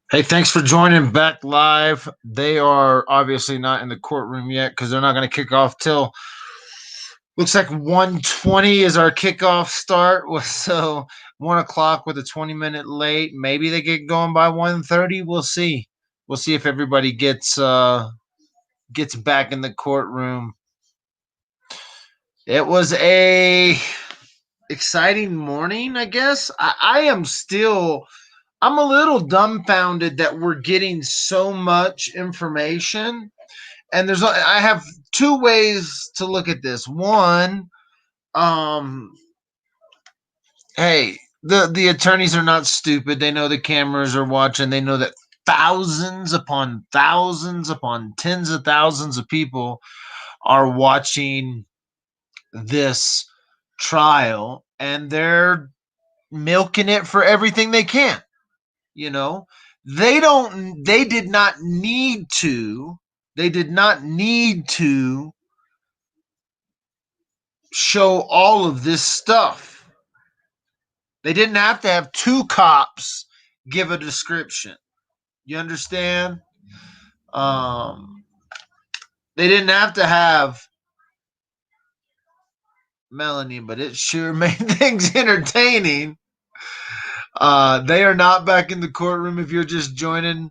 Hey, thanks for joining back live. They are obviously not in the courtroom yet because they're not going to kick off till looks like 1:20 is our kickoff start. So 1 o'clock with a 20-minute late. Maybe they get going by 1:30. We'll see. We'll see if everybody gets back in the courtroom. It was a exciting morning, I guess. I am still I'm a little dumbfounded that we're getting so much information. And I have two ways to look at this. One, um, hey, the attorneys are not stupid. They know the cameras are watching. They know that thousands upon tens of thousands of people are watching this trial, and they're milking it for everything they can. You know, they did not need to. They did not need to show all of this stuff. They didn't have to have two cops give a description. You understand? Um, they didn't have to have Melanie, but it sure made things entertaining. They are not back in the courtroom. If you're just joining,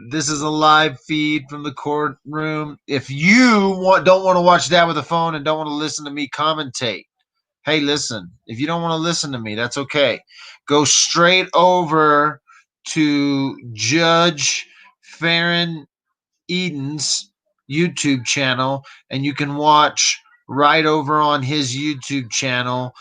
this is a live feed from the courtroom. If you don't want to watch that with a phone and don't want to listen to me commentate, hey, listen, if you don't want to listen to me, that's okay. Go straight over to Judge Farron Eden's YouTube channel, and you can watch right over on his YouTube channel.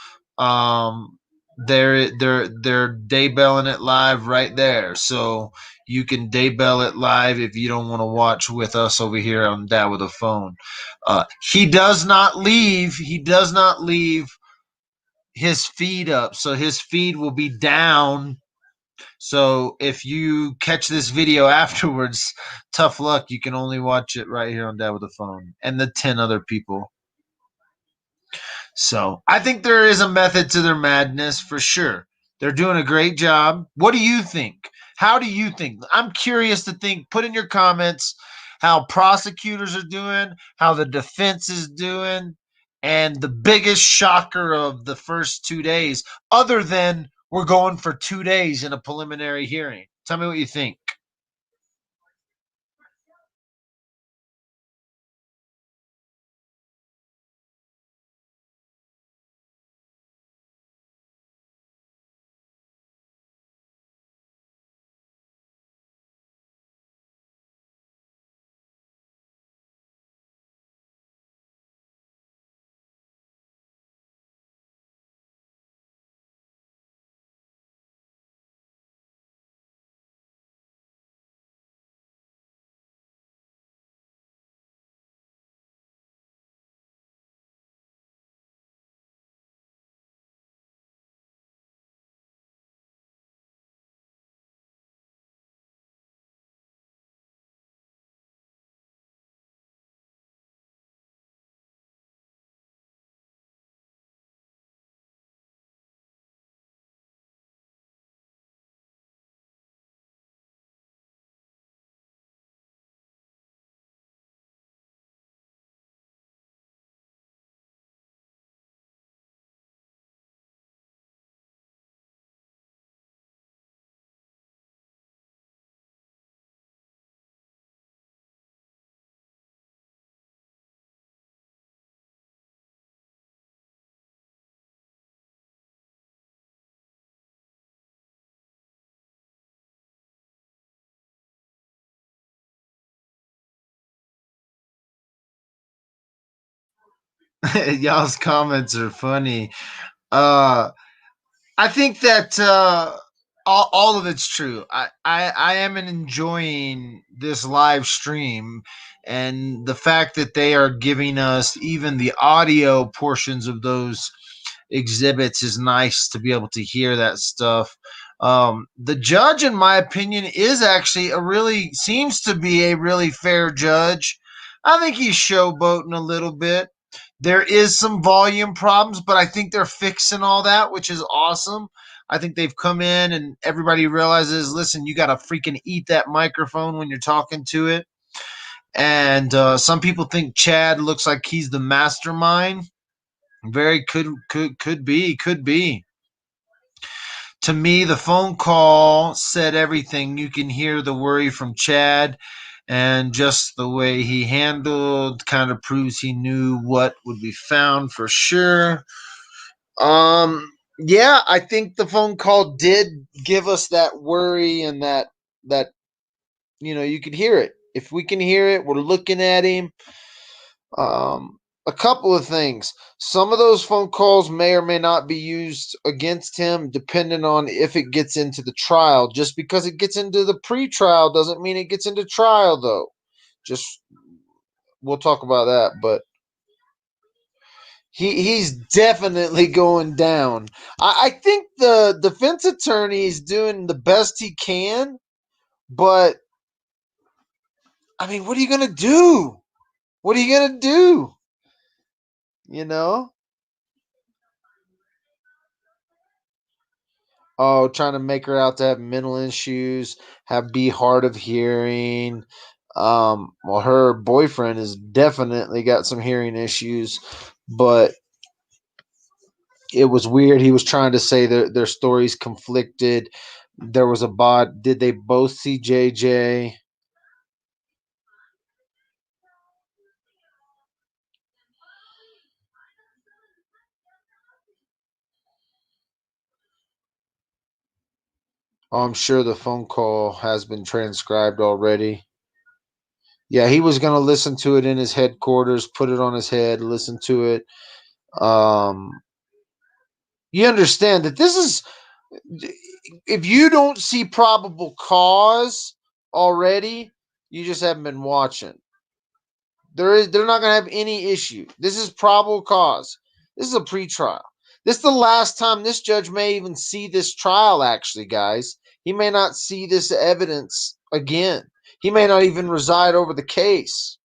They're daybelling it live right there, so you can daybell it live if you don't want to watch with us over here on Dad with a Phone. He does not leave. He does not leave his feed up, so his feed will be down. So if you catch this video afterwards, tough luck. You can only watch it right here on Dad with a Phone and the 10 other people. So I think there is a method to their madness for sure. They're doing a great job. What do you think? How do you think? I'm curious to think. Put in your comments how prosecutors are doing, how the defense is doing, and the biggest shocker of the first 2 days, other than we're going for 2 days in a preliminary hearing. Tell me what you think. Y'all's comments are funny. Uh, I think that all of it's true. I am enjoying this live stream, and the fact that they are giving us even the audio portions of those exhibits is nice to be able to hear that stuff. The judge, in my opinion, is actually seems to be a really fair judge. I think he's showboating a little bit. There is some volume problems, but I think they're fixing all that, which is awesome. I think they've come in and everybody realizes, listen, you got to freaking eat that microphone when you're talking to it. And some people think Chad looks like he's the mastermind. Very could be. To me, the phone call said everything. You can hear the worry from Chad, and just the way he handled kind of proves he knew what would be found for sure. Yeah, I think the phone call did give us that worry and that you could hear it. If we can hear it, we're looking at him. A couple of things. Some of those phone calls may or may not be used against him, depending on if it gets into the trial. Just because it gets into the pre-trial doesn't mean it gets into trial, though. Just we'll talk about that, but he's definitely going down. I think the defense attorney is doing the best he can, but I mean, what are you gonna do? What are you gonna do? You know? Oh, trying to make her out to have mental issues, be hard of hearing. Well, her boyfriend has definitely got some hearing issues, but it was weird. He was trying to say that their stories conflicted. There was a bot. Did they both see JJ? Oh, I'm sure the phone call has been transcribed already. Yeah, he was going to listen to it in his headquarters, put it on his head, listen to it. Um, you understand that this is, if you don't see probable cause already, you just haven't been watching. They're not going to have any issue. This is probable cause. This is a pretrial. This is the last time this judge may even see this trial, actually, guys. He may not see this evidence again. He may not even reside over the case.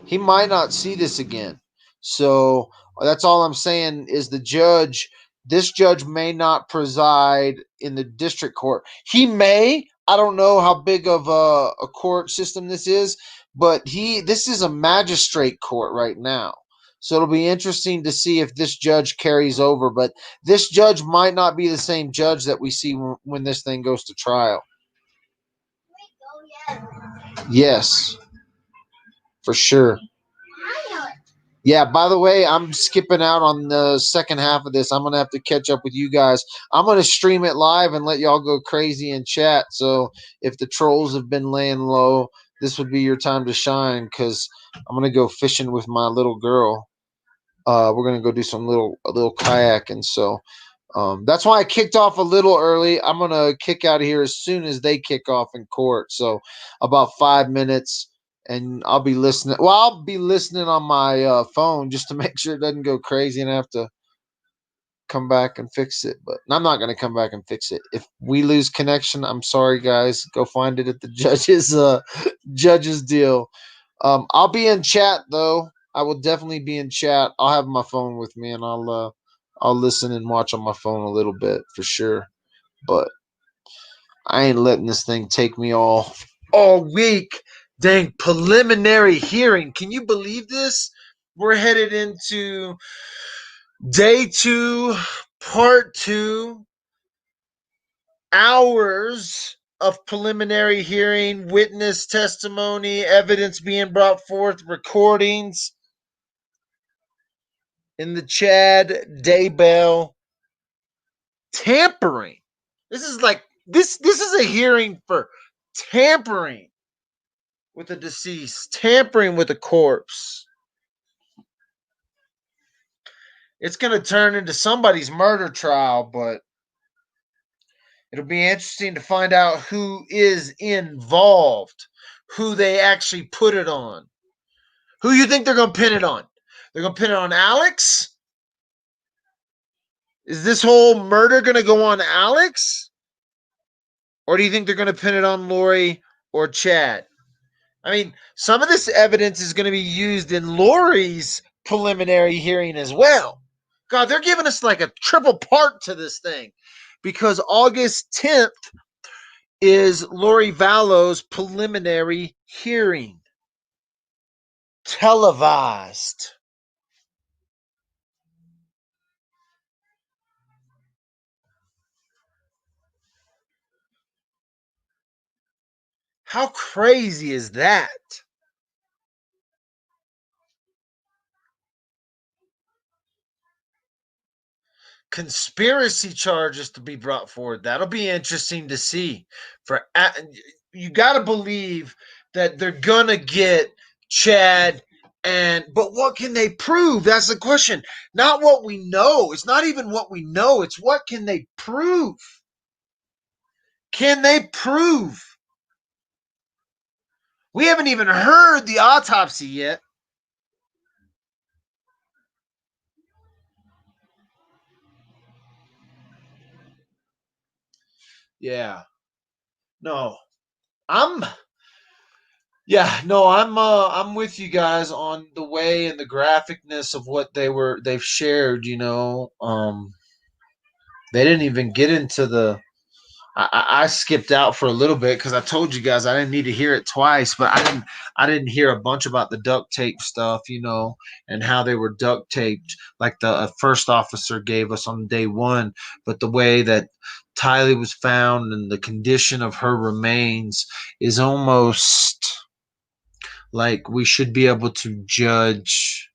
He might not see this again. So that's all I'm saying is this judge may not preside in the district court. He may. I don't know how big of a court system this is, but this is a magistrate court right now. So it'll be interesting to see if this judge carries over. But this judge might not be the same judge that we see when this thing goes to trial. Yes, for sure. Yeah, by the way, I'm skipping out on the second half of this. I'm going to have to catch up with you guys. I'm going to stream it live and let y'all go crazy in chat. So if the trolls have been laying low, this would be your time to shine because I'm going to go fishing with my little girl. We're going to go do a little kayaking. So that's why I kicked off a little early. I'm going to kick out of here as soon as they kick off in court. So about 5 minutes, and I'll be listening. Well, I'll be listening on my phone just to make sure it doesn't go crazy and I have to come back and fix it. But I'm not going to come back and fix it. If we lose connection, I'm sorry, guys. Go find it at the judge's deal. I'll be in chat though. I will definitely be in chat. I'll have my phone with me and I'll listen and watch on my phone a little bit for sure. But I ain't letting this thing take me all week. Dang, preliminary hearing. Can you believe this? We're headed into day 2, part 2, hours of preliminary hearing, witness testimony, evidence being brought forth, recordings in the Chad Daybell tampering. This is like this is a hearing for tampering with a deceased, tampering with a corpse. It's going to turn into somebody's murder trial, but it'll be interesting to find out who is involved, who they actually put it on. Who you think they're going to pin it on? They're going to pin it on Alex? Is this whole murder going to go on Alex? Or do you think they're going to pin it on Lori or Chad? I mean, some of this evidence is going to be used in Lori's preliminary hearing as well. God, they're giving us like a triple part to this thing because August 10th is Lori Vallow's preliminary hearing, televised. How crazy is that? Conspiracy charges to be brought forward. That'll be interesting to see. You got to believe that they're gonna get Chad but what can they prove? That's the question. Not what we know. It's not even what we know. It's what can they prove? Can they prove? We haven't even heard the autopsy yet. Yeah. No. I'm Yeah, no, I'm with you guys on the way and the graphicness of what they've shared, they didn't even get into the I skipped out for a little bit because I told you guys I didn't need to hear it twice, but I didn't hear a bunch about the duct tape stuff, and how they were duct taped, like the first officer gave us on day one, but the way that Tylee was found and the condition of her remains is almost like we should be able to judge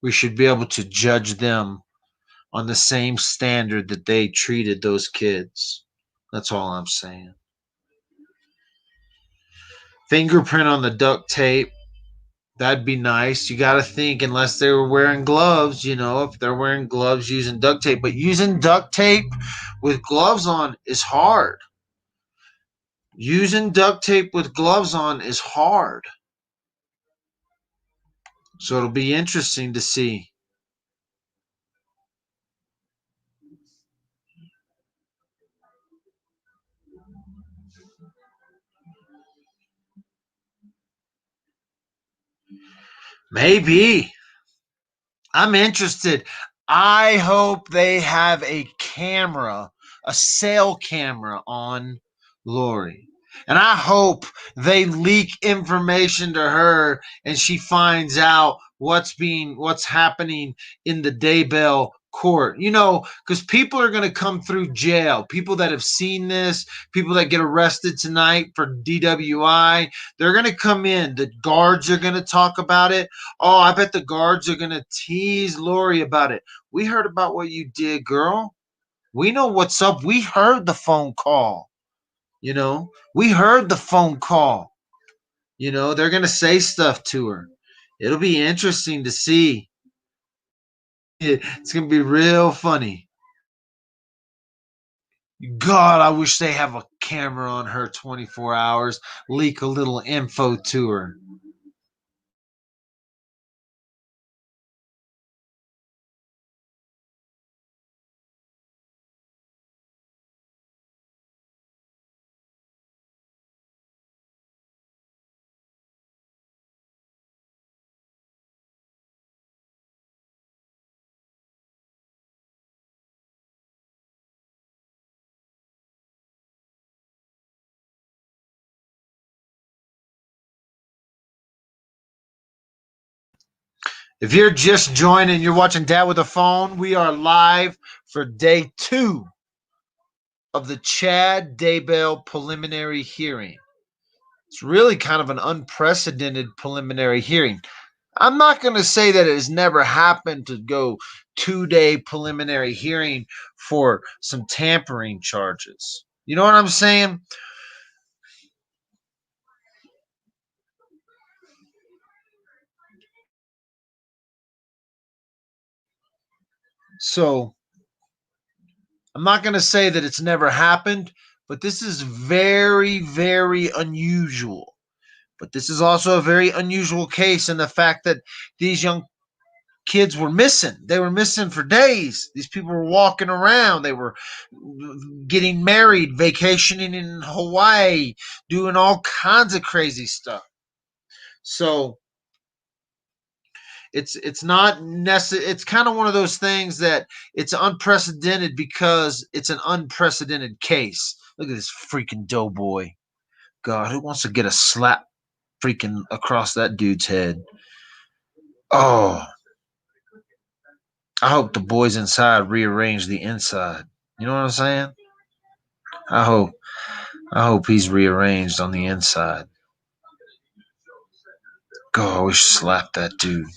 them on the same standard that they treated those kids. That's all I'm saying. Fingerprint on the duct tape, that'd be nice. You got to think, unless they were wearing gloves, if they're wearing gloves using duct tape, but using duct tape with gloves on is hard. Using duct tape with gloves on is hard. So it'll be interesting to see. Maybe. I'm interested. I hope they have a cell camera on Lori. And I hope they leak information to her and she finds out what's happening in the Daybell court. Because people are going to come through jail. People that have seen this, people that get arrested tonight for DWI, they're going to come in. The guards are going to talk about it. Oh, I bet the guards are going to tease Lori about it. We heard about what you did, girl. We know what's up. We heard the phone call. We heard the phone call. They're going to say stuff to her. It'll be interesting to see. It's going to be real funny. God, I wish they have a camera on her 24 hours, leak a little info to her. If you're just joining, you're watching Dad with a Phone. We are live for day 2 of the Chad Daybell preliminary hearing. It's really kind of an unprecedented preliminary hearing. I'm not going to say that it has never happened to go 2-day preliminary hearing for some tampering charges. You know what I'm saying? So I'm not going to say that it's never happened, but this is very, very unusual. But this is also a very unusual case in the fact that these young kids were missing. They were missing for days. These people were walking around. They were getting married, vacationing in Hawaii, doing all kinds of crazy stuff. So it's not necessary. It's kind of one of those things that it's unprecedented because it's an unprecedented case. Look at this freaking doughboy. God, who wants to get a slap freaking across that dude's head? Oh, I hope the boys inside rearrange the inside. You know what I'm saying? I hope I hope he's rearranged on the inside. God, I wish slap that dude.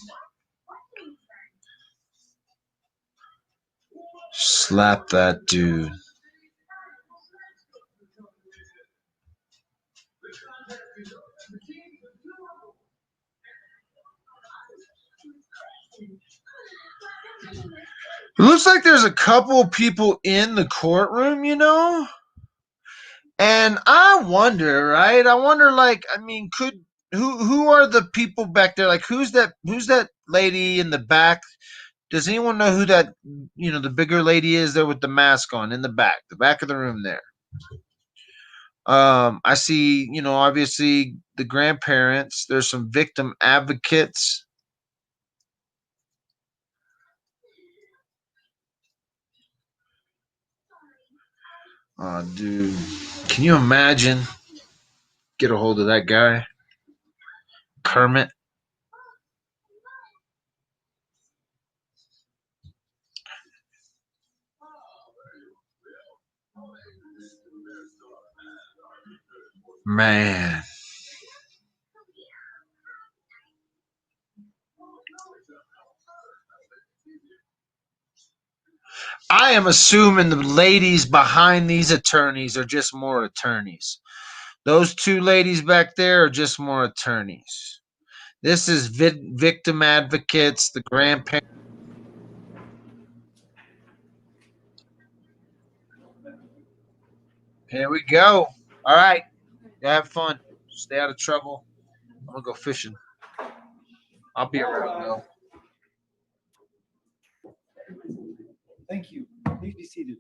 Slap that dude. It looks like there's a couple people in the courtroom, and I wonder, right? I wonder, like, I mean, could who are the people back there? Like, who's that lady in the back? Does anyone know who that the bigger lady is there with the mask on in the back of the room there? I see, obviously the grandparents. There's some victim advocates. Oh, dude, can you imagine? Get a hold of that guy, Kermit. Man, I am assuming the ladies behind these attorneys are just more attorneys. Those two ladies back there are just more attorneys. This is victim advocates, the grandparents. Here we go. All right. Have fun. Stay out of trouble. I'm going to go fishing. I'll be around, though. Thank you. Please be seated.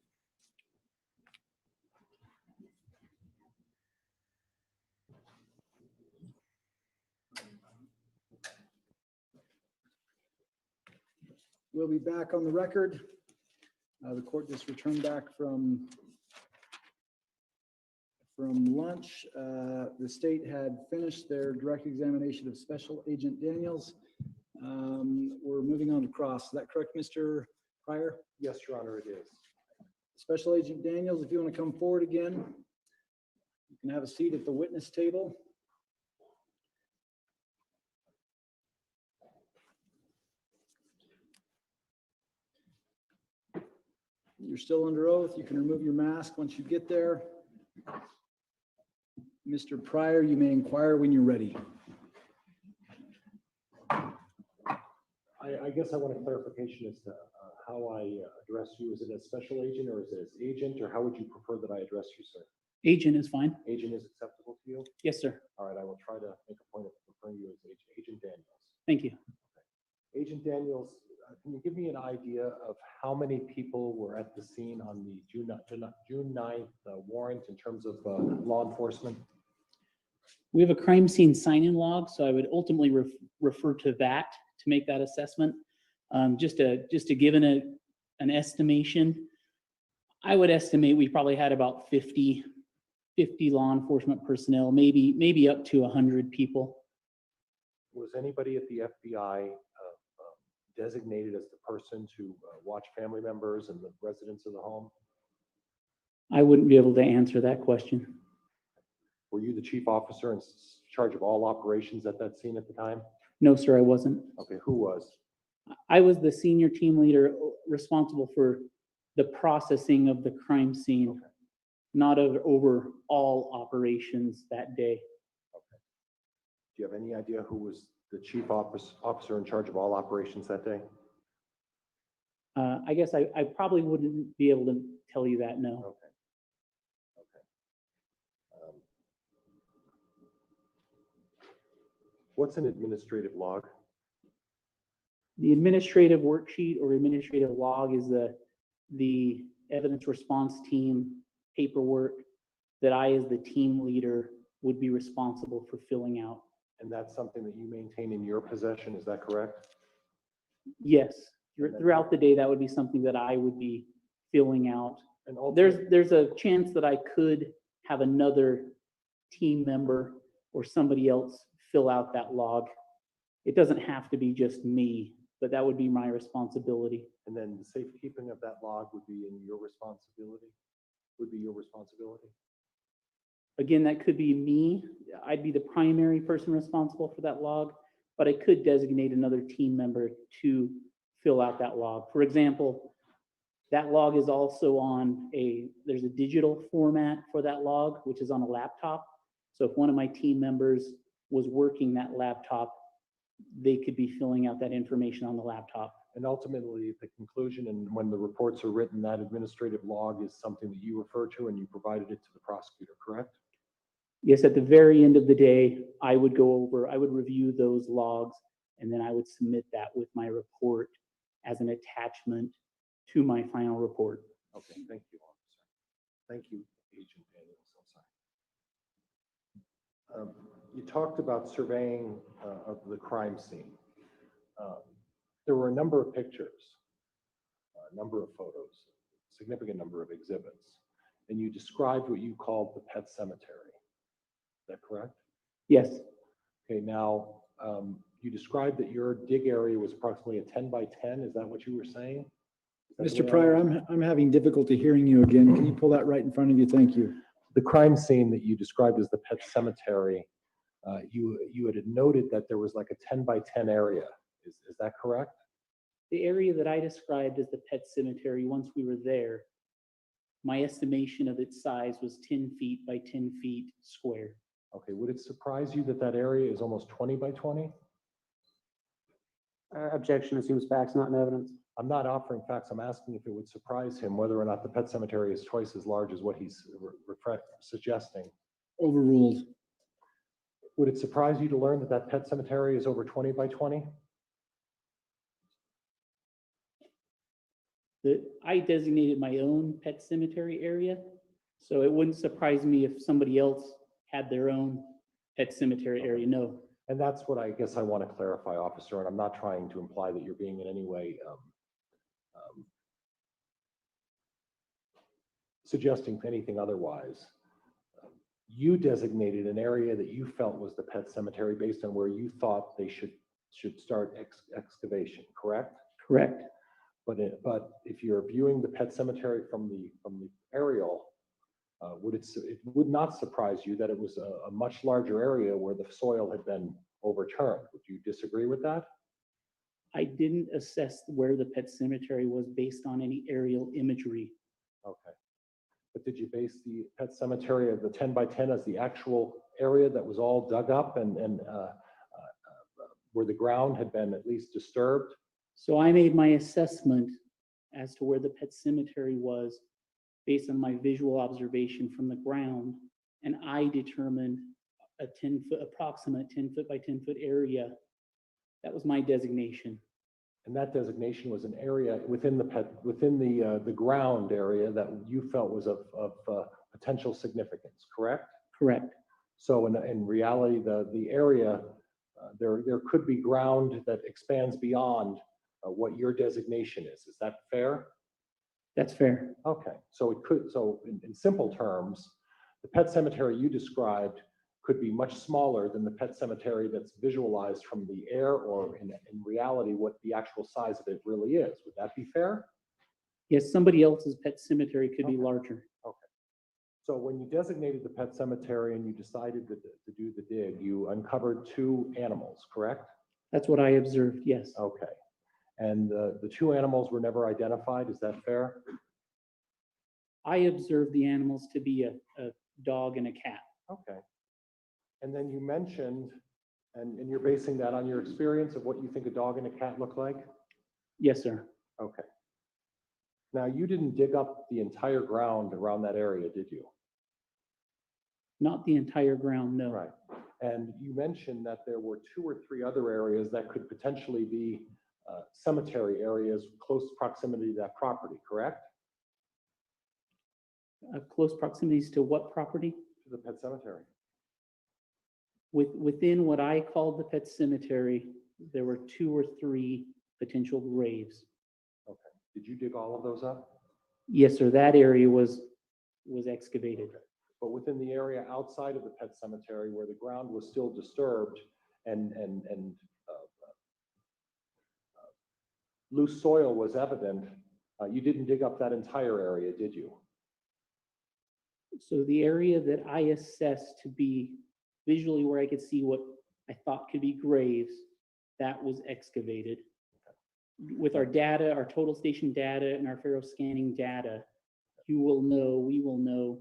We'll be back on the record. The court just returned back from lunch. The state had finished their direct examination of Special Agent Daniels. We're moving on to cross. Is that correct, Mr. Pryor? Yes, Your Honor, it is. Special Agent Daniels, if you want to come forward again, you can have a seat at the witness table. You're still under oath. You can remove your mask once you get there. Mr. Pryor, you may inquire when you're ready. I guess I want a clarification as to how I address you. Is it as special agent or is it as agent, or how would you prefer that I address you, sir? Agent is fine. Agent is acceptable to you? Yes, sir. All right, I will try to make a point of referring you as Agent Daniels. Thank you. Agent Daniels, can you give me an idea of how many people were at the scene on the June 9th warrant in terms of law enforcement? We have a crime scene sign-in log, so I would ultimately refer to that to make that assessment. Just to give an estimation, I would estimate we probably had about 50 law enforcement personnel, maybe up to 100 people. Was anybody at the FBI designated as the person to watch family members and the residents of the home? I wouldn't be able to answer that question. Were you the chief officer in charge of all operations at that scene at the time? No, sir, I wasn't. Okay, who was? I was the senior team leader responsible for the processing of the crime scene, Okay. not over all operations that day. Okay. Do you have any idea who was the chief officer in charge of all operations that day? I guess I probably wouldn't be able to tell you that, no. Okay. What's an administrative log? The administrative worksheet or administrative log is the evidence response team paperwork that I, as the team leader, would be responsible for filling out And that's something that you maintain in your possession, is that correct? Yes, And then- throughout the day, that would be something that I would be filling out. And ultimately, There's a chance that I could have another team member or somebody else fill out that log. It doesn't have to be just me, but that would be my responsibility. and then the safekeeping of that log would be in your responsibility? Would be your responsibility? Again, that could be me. I'd be the primary person responsible for that log, but I could designate another team member to fill out that log. For example, that log is also on there's a digital format for that log, which is on a laptop. So if one of my team members was working that laptop, they could be filling out that information on the laptop. And ultimately, at the conclusion and when the reports are written, that administrative log is something that you refer to and you provided it to the prosecutor, correct? Yes, at the very end of the day, I would review those logs, and then I would submit that with my report as an attachment to my final report. Okay, thank you, officer. Thank you, Agent Daniels. I'm sorry. You talked about surveying of the crime scene. There were a number of pictures, a number of photos, significant number of exhibits, and you described what you called the pet cemetery. Is that correct? Yes, Okay, now, you described that your dig area was approximately a 10 by 10. Is that what you were saying? Is that the Mr. way I Pryor, understand? I'm having difficulty hearing you again. Can you pull that right in front of you? Thank you. The crime scene that you described as the pet cemetery, you had noted that there was like a 10 by 10 area. Is that correct? the area that I described as the pet cemetery, once we were there, my estimation of its size was 10 feet by 10 feet square. Okay, would it surprise you that that area is almost 20 by 20? Objection assumes facts, not in evidence. I'm not offering facts. I'm asking if it would surprise him whether or not the pet cemetery is twice as large as what he's suggesting. Overruled. Would it surprise you to learn that that pet cemetery is over 20 by 20? I designated my own pet cemetery area, so it wouldn't surprise me if somebody else had their own pet cemetery area, no. And that's what I guess I want to clarify, officer, and I'm not trying to imply that you're being in any way suggesting anything otherwise. You designated an area that you felt was the pet cemetery based on where you thought they should start excavation, correct? Correct. But if you're viewing the pet cemetery from the aerial, it would not surprise you that it was a much larger area where the soil had been overturned. Would you disagree with that? I didn't assess where the pet cemetery was based on any aerial imagery. Okay. But did you base the pet cemetery of the 10 by 10 as the actual area that was all dug up and where the ground had been at least disturbed? So I made my assessment as to where the pet cemetery was based on my visual observation from the ground, and I determined a 10-foot, approximate 10-foot by 10-foot area. That was my designation. And that designation was an area within the ground area that you felt was of potential significance, correct? Correct. So in reality, the area, there could be ground that expands beyond what your designation is. Is that fair? That's fair. Okay, so in simple terms, the pet cemetery you described could be much smaller than the pet cemetery that's visualized from the air, or in reality, what the actual size of it really is. Would that be fair? Yes, somebody else's pet cemetery could be Okay. larger. Okay. So when you designated the pet cemetery and you decided to do the dig, you uncovered 2 animals, correct? That's what I observed, yes. Okay. And the 2 animals were never identified, is that fair? I observed the animals to be a dog and a cat. Okay. And then you mentioned, and you're basing that on your experience of what you think a dog and a cat look like? Yes, sir. Okay. Now, you didn't dig up the entire ground around that area, did you? Not the entire ground, no. Right. And you mentioned that there were 2 or 3 other areas that could potentially be cemetery areas, close proximity to that property, correct? Close proximities to what property? To the pet cemetery. Within what I called the pet cemetery, there were 2 or 3 potential graves. Okay. Did you dig all of those up? Yes, sir, that area was excavated. Okay. But within the area outside of the pet cemetery where the ground was still disturbed and loose soil was evident, you didn't dig up that entire area, did you? So the area that I assessed to be visually where I could see what I thought could be graves, that was excavated. With our data, our total station data and our Faro scanning data, we will know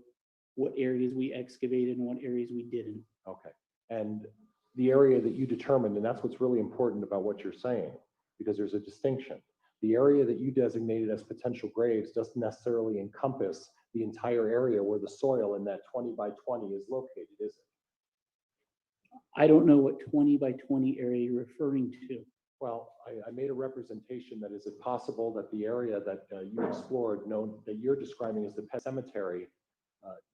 what areas we excavated and what areas we didn't. Okay. And the area that you determined, and that's what's really important about what you're saying, because there's a distinction. The area that you designated as potential graves doesn't necessarily encompass the entire area where the soil in that 20 by 20 is located, is it? I don't know what 20 by 20 area you're referring to. Well, I made a representation that is it possible that the area that you explored, known that you're describing as the pet cemetery,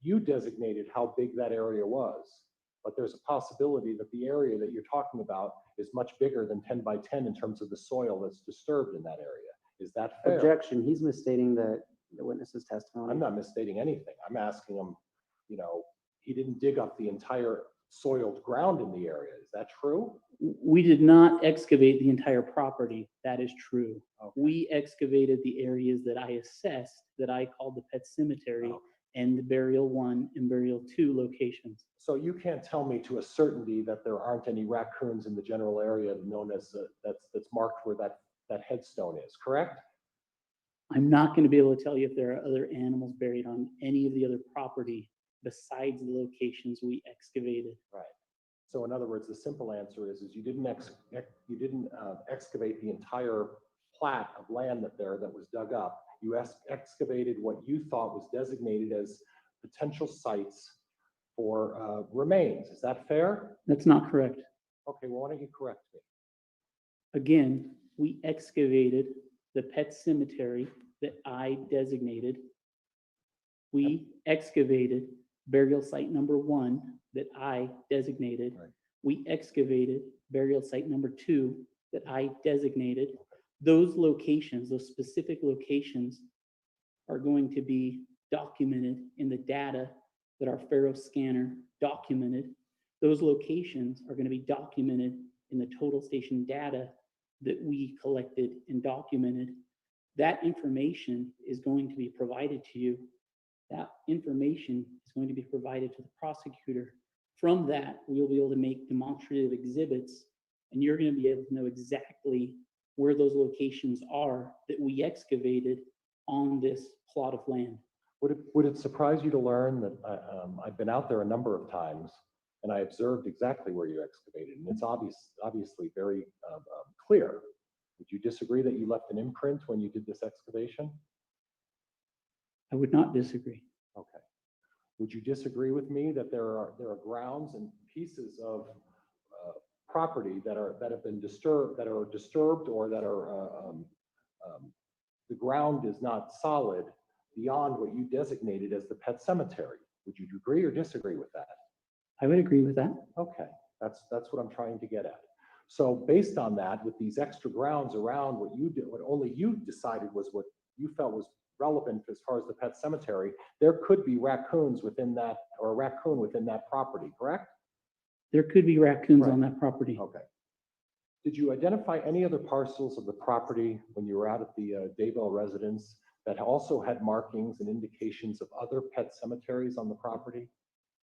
you designated how big that area was, but there's a possibility that the area that you're talking about is much bigger than 10 by 10 in terms of the soil that's disturbed in that area. Is that fair? Objection, he's misstating the witness's testimony. I'm not misstating anything. I'm asking him, he didn't dig up the entire soiled ground in the area. Is that true? We did not excavate the entire property. That is true. Okay. We excavated the areas that I assessed, that I called the pet cemetery, Okay. and the burial 1 and burial 2 locations. So you can't tell me to a certainty that there aren't any raccoons in the general area known as that's marked where that headstone is, correct? I'm not going to be able to tell you if there are other animals buried on any of the other property besides the locations we excavated. Right. So in other words, the simple answer is you didn't excavate the entire plat of land that was dug up. You excavated what you thought was designated as potential sites for remains. Is that fair? That's not correct. Okay, well, why don't you correct me? Again, we excavated the pet cemetery that I designated. We excavated burial site number 1 that I designated. Right. We excavated burial site number 2 that I designated. Those locations, those specific locations, are going to be documented in the data that our Faro scanner documented. Those locations are going to be documented in the total station data that we collected and documented. That information is going to be provided to you. That information is going to be provided to the prosecutor. From that, we'll be able to make demonstrative exhibits, and you're going to be able to know exactly where those locations are that we excavated on this plot of land. Would it surprise you to learn that I've been out there a number of times and I observed exactly where you excavated, and it's obviously very clear. Would you disagree that you left an imprint when you did this excavation? I would not disagree. Okay. Would you disagree with me that there are grounds and pieces of property that have been disturbed, or that are the ground is not solid beyond what you designated as the pet cemetery? Would you agree or disagree with that? I would agree with that. Okay, that's what I'm trying to get at. So based on that, with these extra grounds around what you did, what only you decided was what you felt was relevant as far as the pet cemetery, there could be raccoons within that, or a raccoon within that property, correct? There could be raccoons Right. on that property. Okay. Did you identify any other parcels of the property when you were out at the Daybell residence that also had markings and indications of other pet cemeteries on the property?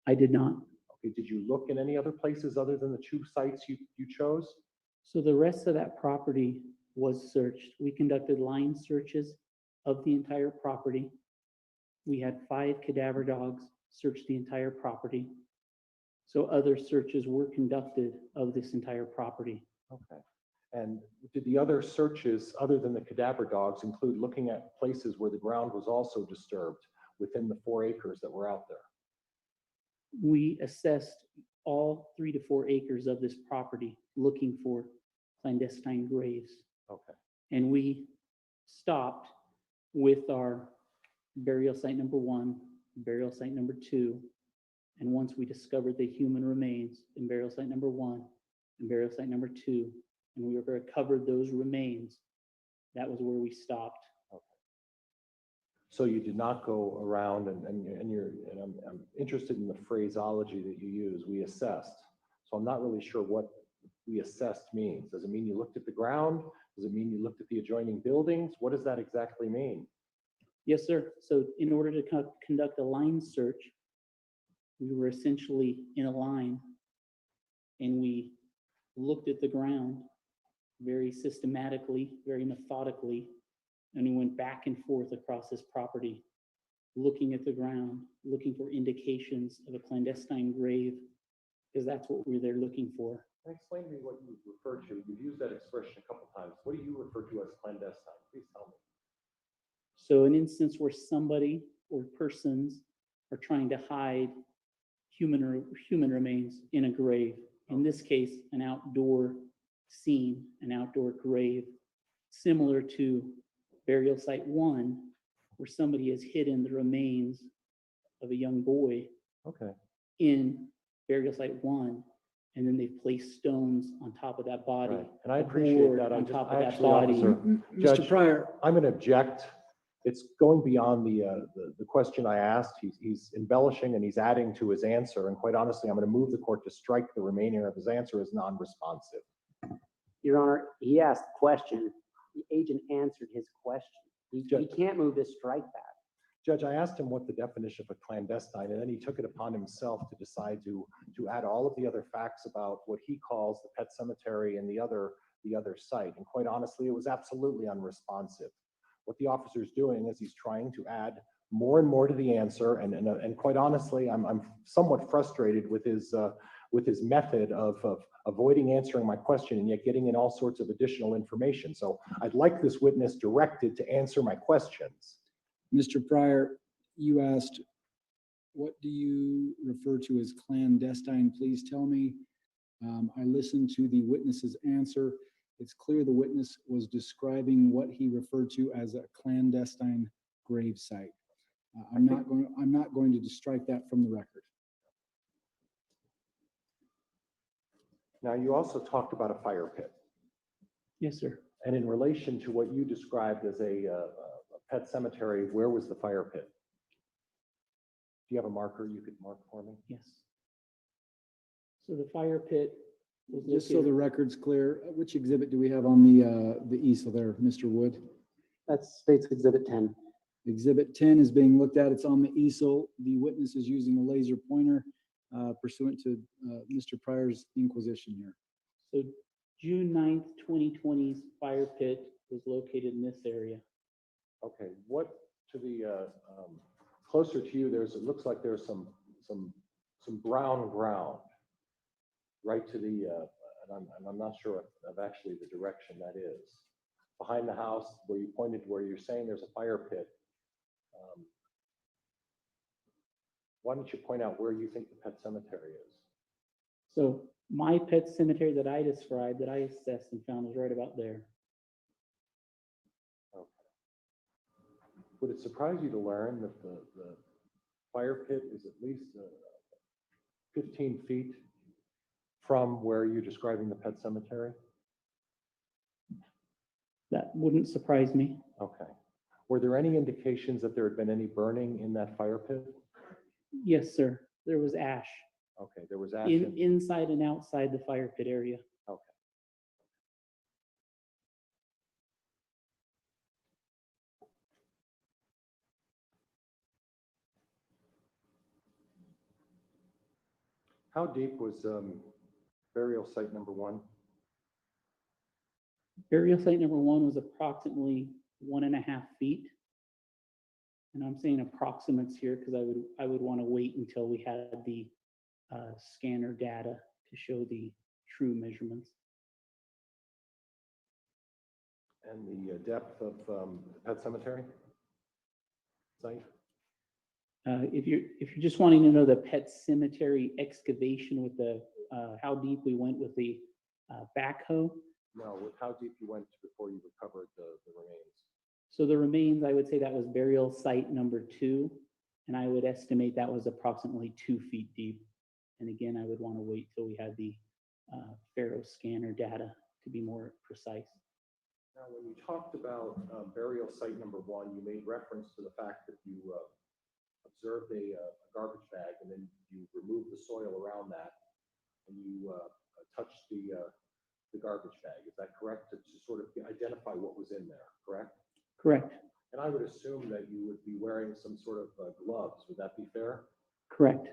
I did not. Okay. Did you look in any other places other than the 2 sites you chose? So the rest of that property was searched. We conducted line searches of the entire property. We had 5 cadaver dogs search the entire property. So other searches were conducted of this entire property. Okay. And did the other searches, other than the cadaver dogs, include looking at places where the ground was also disturbed within the 4 acres that were out there? We assessed all 3 to 4 acres of this property looking for clandestine graves. Okay. And we stopped with our burial site number 1, burial site number 2, And once we discovered the human remains in burial site number 1 and burial site number 2, and we recovered those remains, that was where we stopped. So you did not go around and I'm interested in the phraseology that you use, we assessed. So I'm not really sure what we assessed means. Does it mean you looked at the ground? Does it mean you looked at the adjoining buildings? What does that exactly mean? Yes, sir. So in order to conduct a line search, we were essentially in a line and we looked at the ground very systematically, very methodically, and we went back and forth across this property, looking at the ground, looking for indications of a clandestine grave, because that's what we're there looking for. Explain to me what you refer to. You've used that expression a couple times. What do you refer to as clandestine? Please tell me. So an instance where somebody or persons are trying to hide human remains in a grave. In this case, an outdoor scene, an outdoor grave, similar to burial site 1, where somebody has hidden the remains of a young boy Okay. in burial site 1, and then they've placed stones on top of that body. Right. And I a appreciate board that. on top of I that actually, body. officer, Mr. Judge, Pryor, I'm going to object. It's going beyond the question I asked. He's embellishing and he's adding to his answer. And quite honestly, I'm going to move the court to strike the remainder of his answer as non-responsive. Your Honor, he asked a question. The agent answered his question. He can't move to strike that. Judge, I asked him what the definition of a clandestine, and then he took it upon himself to decide to add all of the other facts about what he calls the pet cemetery and the other site. And quite honestly, it was absolutely unresponsive. What the officer's doing is he's trying to add more and more to the answer, and quite honestly, I'm somewhat frustrated with his method of avoiding answering my question and yet getting in all sorts of additional information. So I'd like this witness directed to answer my questions. Mr. Pryor, you asked, what do you refer to as clandestine? Please tell me. I listened to the witness's answer. It's clear the witness was describing what he referred to as a clandestine grave site. I'm not going to strike that from the record. Now, you also talked about a fire pit. Yes, sir. And in relation to what you described as a pet cemetery, where was the fire pit? Do you have a marker you could mark for me? Yes. So the fire pit was Just so located. the record's clear, which exhibit do we have on the easel there, Mr. Wood? That's State's Exhibit 10. Exhibit 10 is being looked at. It's on the easel. The witness is using a laser pointer pursuant to Mr. Pryor's inquisition here. So June 9th, 2020's fire pit was located in this area. Okay, what to the closer to you? It looks like there's some brown ground right to the and I'm not sure of actually the direction that is behind the house where you pointed, where you're saying there's a fire pit. Why don't you point out where you think the pet cemetery is? So my pet cemetery that I described, that I assessed and found, was right about there. Okay. Would it surprise you to learn that the fire pit is at least 15 feet from where you're describing the pet cemetery? That wouldn't surprise me. Okay. Were there any indications that there had been any burning in that fire pit? Yes, sir. There was ash Okay, there was ash in. inside and outside the fire pit area. Okay. How deep was burial site number 1? Burial site number 1 was approximately 1.5 feet. And I'm saying approximates here because I would want to wait until we had the scanner data to show the true measurements. And the depth of the pet cemetery site? If you're just wanting to know the pet cemetery excavation with the how deep we went with the backhoe. No, with how deep you went before you recovered the remains. So the remains, I would say that was burial site number 2. And I would estimate that was approximately 2 feet deep. And again, I would want to wait till we had the Faro scanner data to be more precise. Now, when you talked about burial site number 1, you made reference to the fact that you observed a garbage bag, and then you removed the soil around that, and you touched the garbage bag. Is that correct? To sort of identify what was in there, correct? Correct. And I would assume that you would be wearing some sort of gloves. Would that be fair? Correct.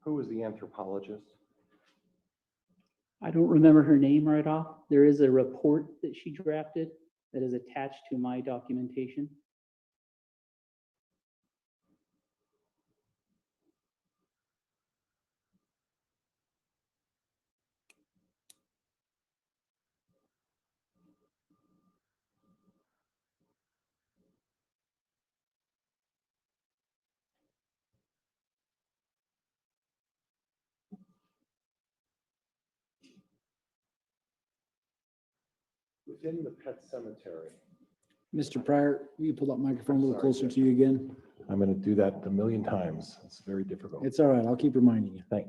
Who was the anthropologist? I don't remember her name right off. There is a report that she drafted that is attached to my documentation. Within the pet cemetery. Mr. Pryor, will you pull that microphone a little Sorry, closer Judge. to you again? I'm going to do that a million times. It's very difficult. It's all right. I'll keep reminding you. Thank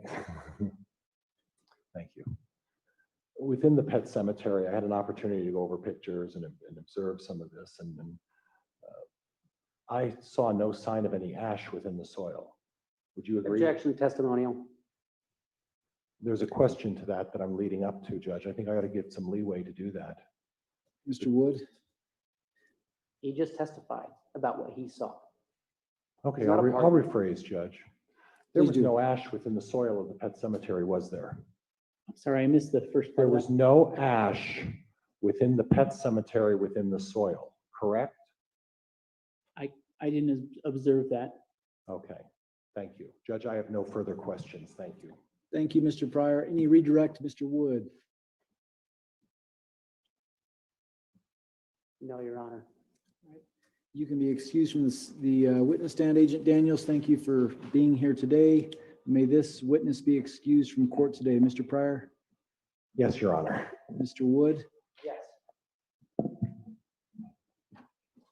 you. Within the pet cemetery, I had an opportunity to go over pictures and observe some of this, and I saw no sign of any ash within the soil. Would you agree? Objection, testimonial. There's a question to that I'm leading up to, Judge. I think I got to give some leeway to do that. Mr. Wood? He just testified about what he saw. Okay, He's not a I'll partner. rephrase, Judge. There Please was do. no ash within the soil of the pet cemetery, was there? I'm sorry, I missed the first There part of was that. no ash within the pet cemetery within the soil, correct? I didn't observe that. Okay, thank you. Judge, I have no further questions. Thank you. Thank you, Mr. Pryor. Any redirect, Mr. Wood? No, Your Honor. You can be excused from the witness stand. Agent Daniels, thank you for being here today. May this witness be excused from court today. Mr. Pryor? Yes, Your Honor. Mr. Wood? Yes.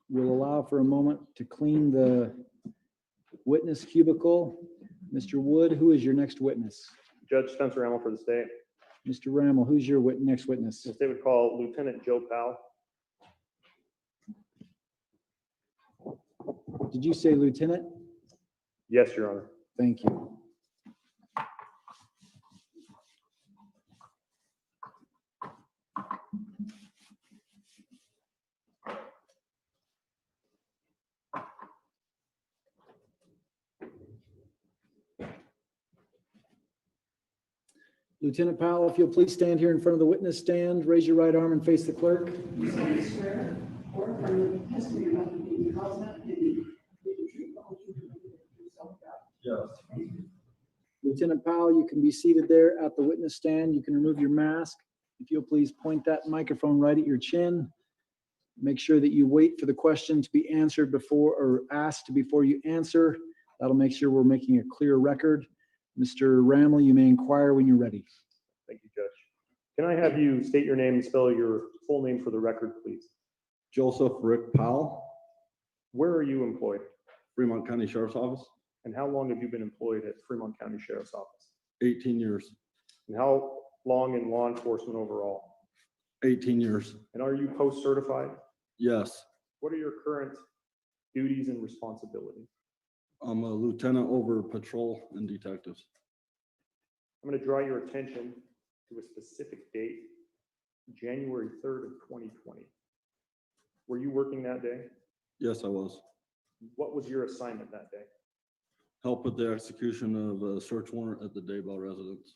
We'll allow for a moment to clean the witness cubicle. Mr. Wood, who is your next witness? Judge Spencer Ramel for the state. Mr. Rammel, who's your next witness? The state would call Lieutenant Joe Powell. Did you say lieutenant? Yes, Your Honor. Thank you. Lieutenant Powell, if you'll please stand here in front of the witness stand, raise your right arm and face the clerk. You solemnly swear or affirm the testimony about the being caused not to be the truth, the whole truth, and nothing but the truth, so help God. Yes. Lieutenant Powell, you can be seated there at the witness stand. You can remove your mask. If you'll please point that microphone right at your chin. Make sure that you wait for the question to be answered before or asked before you answer. That'll make sure we're making a clear record. Mr. Ramel, you may inquire when you're ready. Thank you, Judge. Can I have you state your name and spell your full name for the record, please? Joseph Rick Powell, Where are you employed? Fremont County Sheriff's Office, And how long have you been employed at Fremont County Sheriff's Office? 18 years, And how long in law enforcement overall? 18 years. And are you post-certified? Yes, What are your current duties and responsibilities? I'm a lieutenant over patrol and detectives. I'm going to draw your attention to a specific date, January 3rd of 2020. Were you working that day? Yes, I was. What was your assignment that day? Help with the execution of a search warrant at the Daybell residence.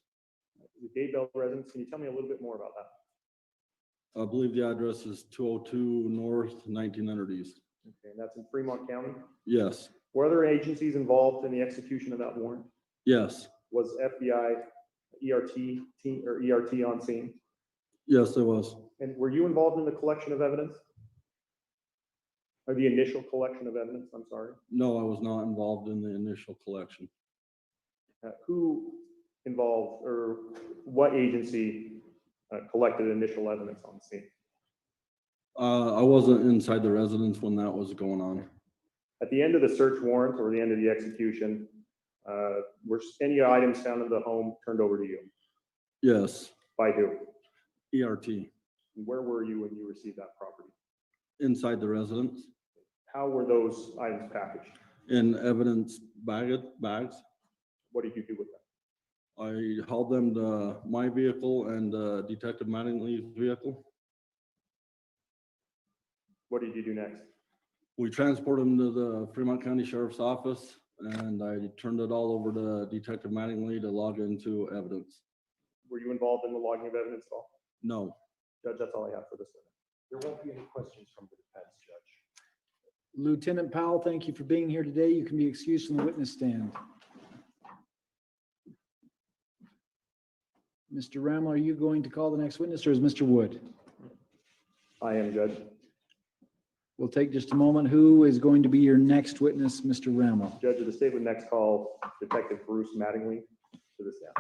The Daybell residence. Can you tell me a little bit more about that? I believe the address is 202 North, 1900 East. Okay, and that's in Fremont County. Yes, Were other agencies involved in the execution of that warrant? Yes, Was FBI, ERT, team, or ERT on scene? yes, there was. And were you involved in the collection of evidence? Or the initial collection of evidence, I'm sorry? No, I was not involved in the initial collection. Who involved, or what agency collected initial evidence on scene? I wasn't inside the residence when that was going on. At the end of the search warrant or the end of the execution, were any items found in the home turned over to you? Yes, By who? ERT, Where were you when you received that property? inside the residence, How were those items packaged? in evidence bags. What did you do with them? I hauled them to my vehicle and Detective Mattingly's vehicle. What did you do next? We transported them to the Fremont County Sheriff's Office, and I turned it all over to Detective Mattingly to log into evidence. Were you involved in the logging of evidence at all? No, Judge, that's all I have for this one. There won't be any questions from the defense, Judge. Lieutenant Powell, thank you for being here today. You can be excused from the witness stand. Mr. Ramel, are you going to call the next witness, or is Mr. Wood? I am, Judge. We'll take just a moment. Who is going to be your next witness, Mr. Ramel? Judge, of the state would next call Detective Bruce Mattingly to the stand.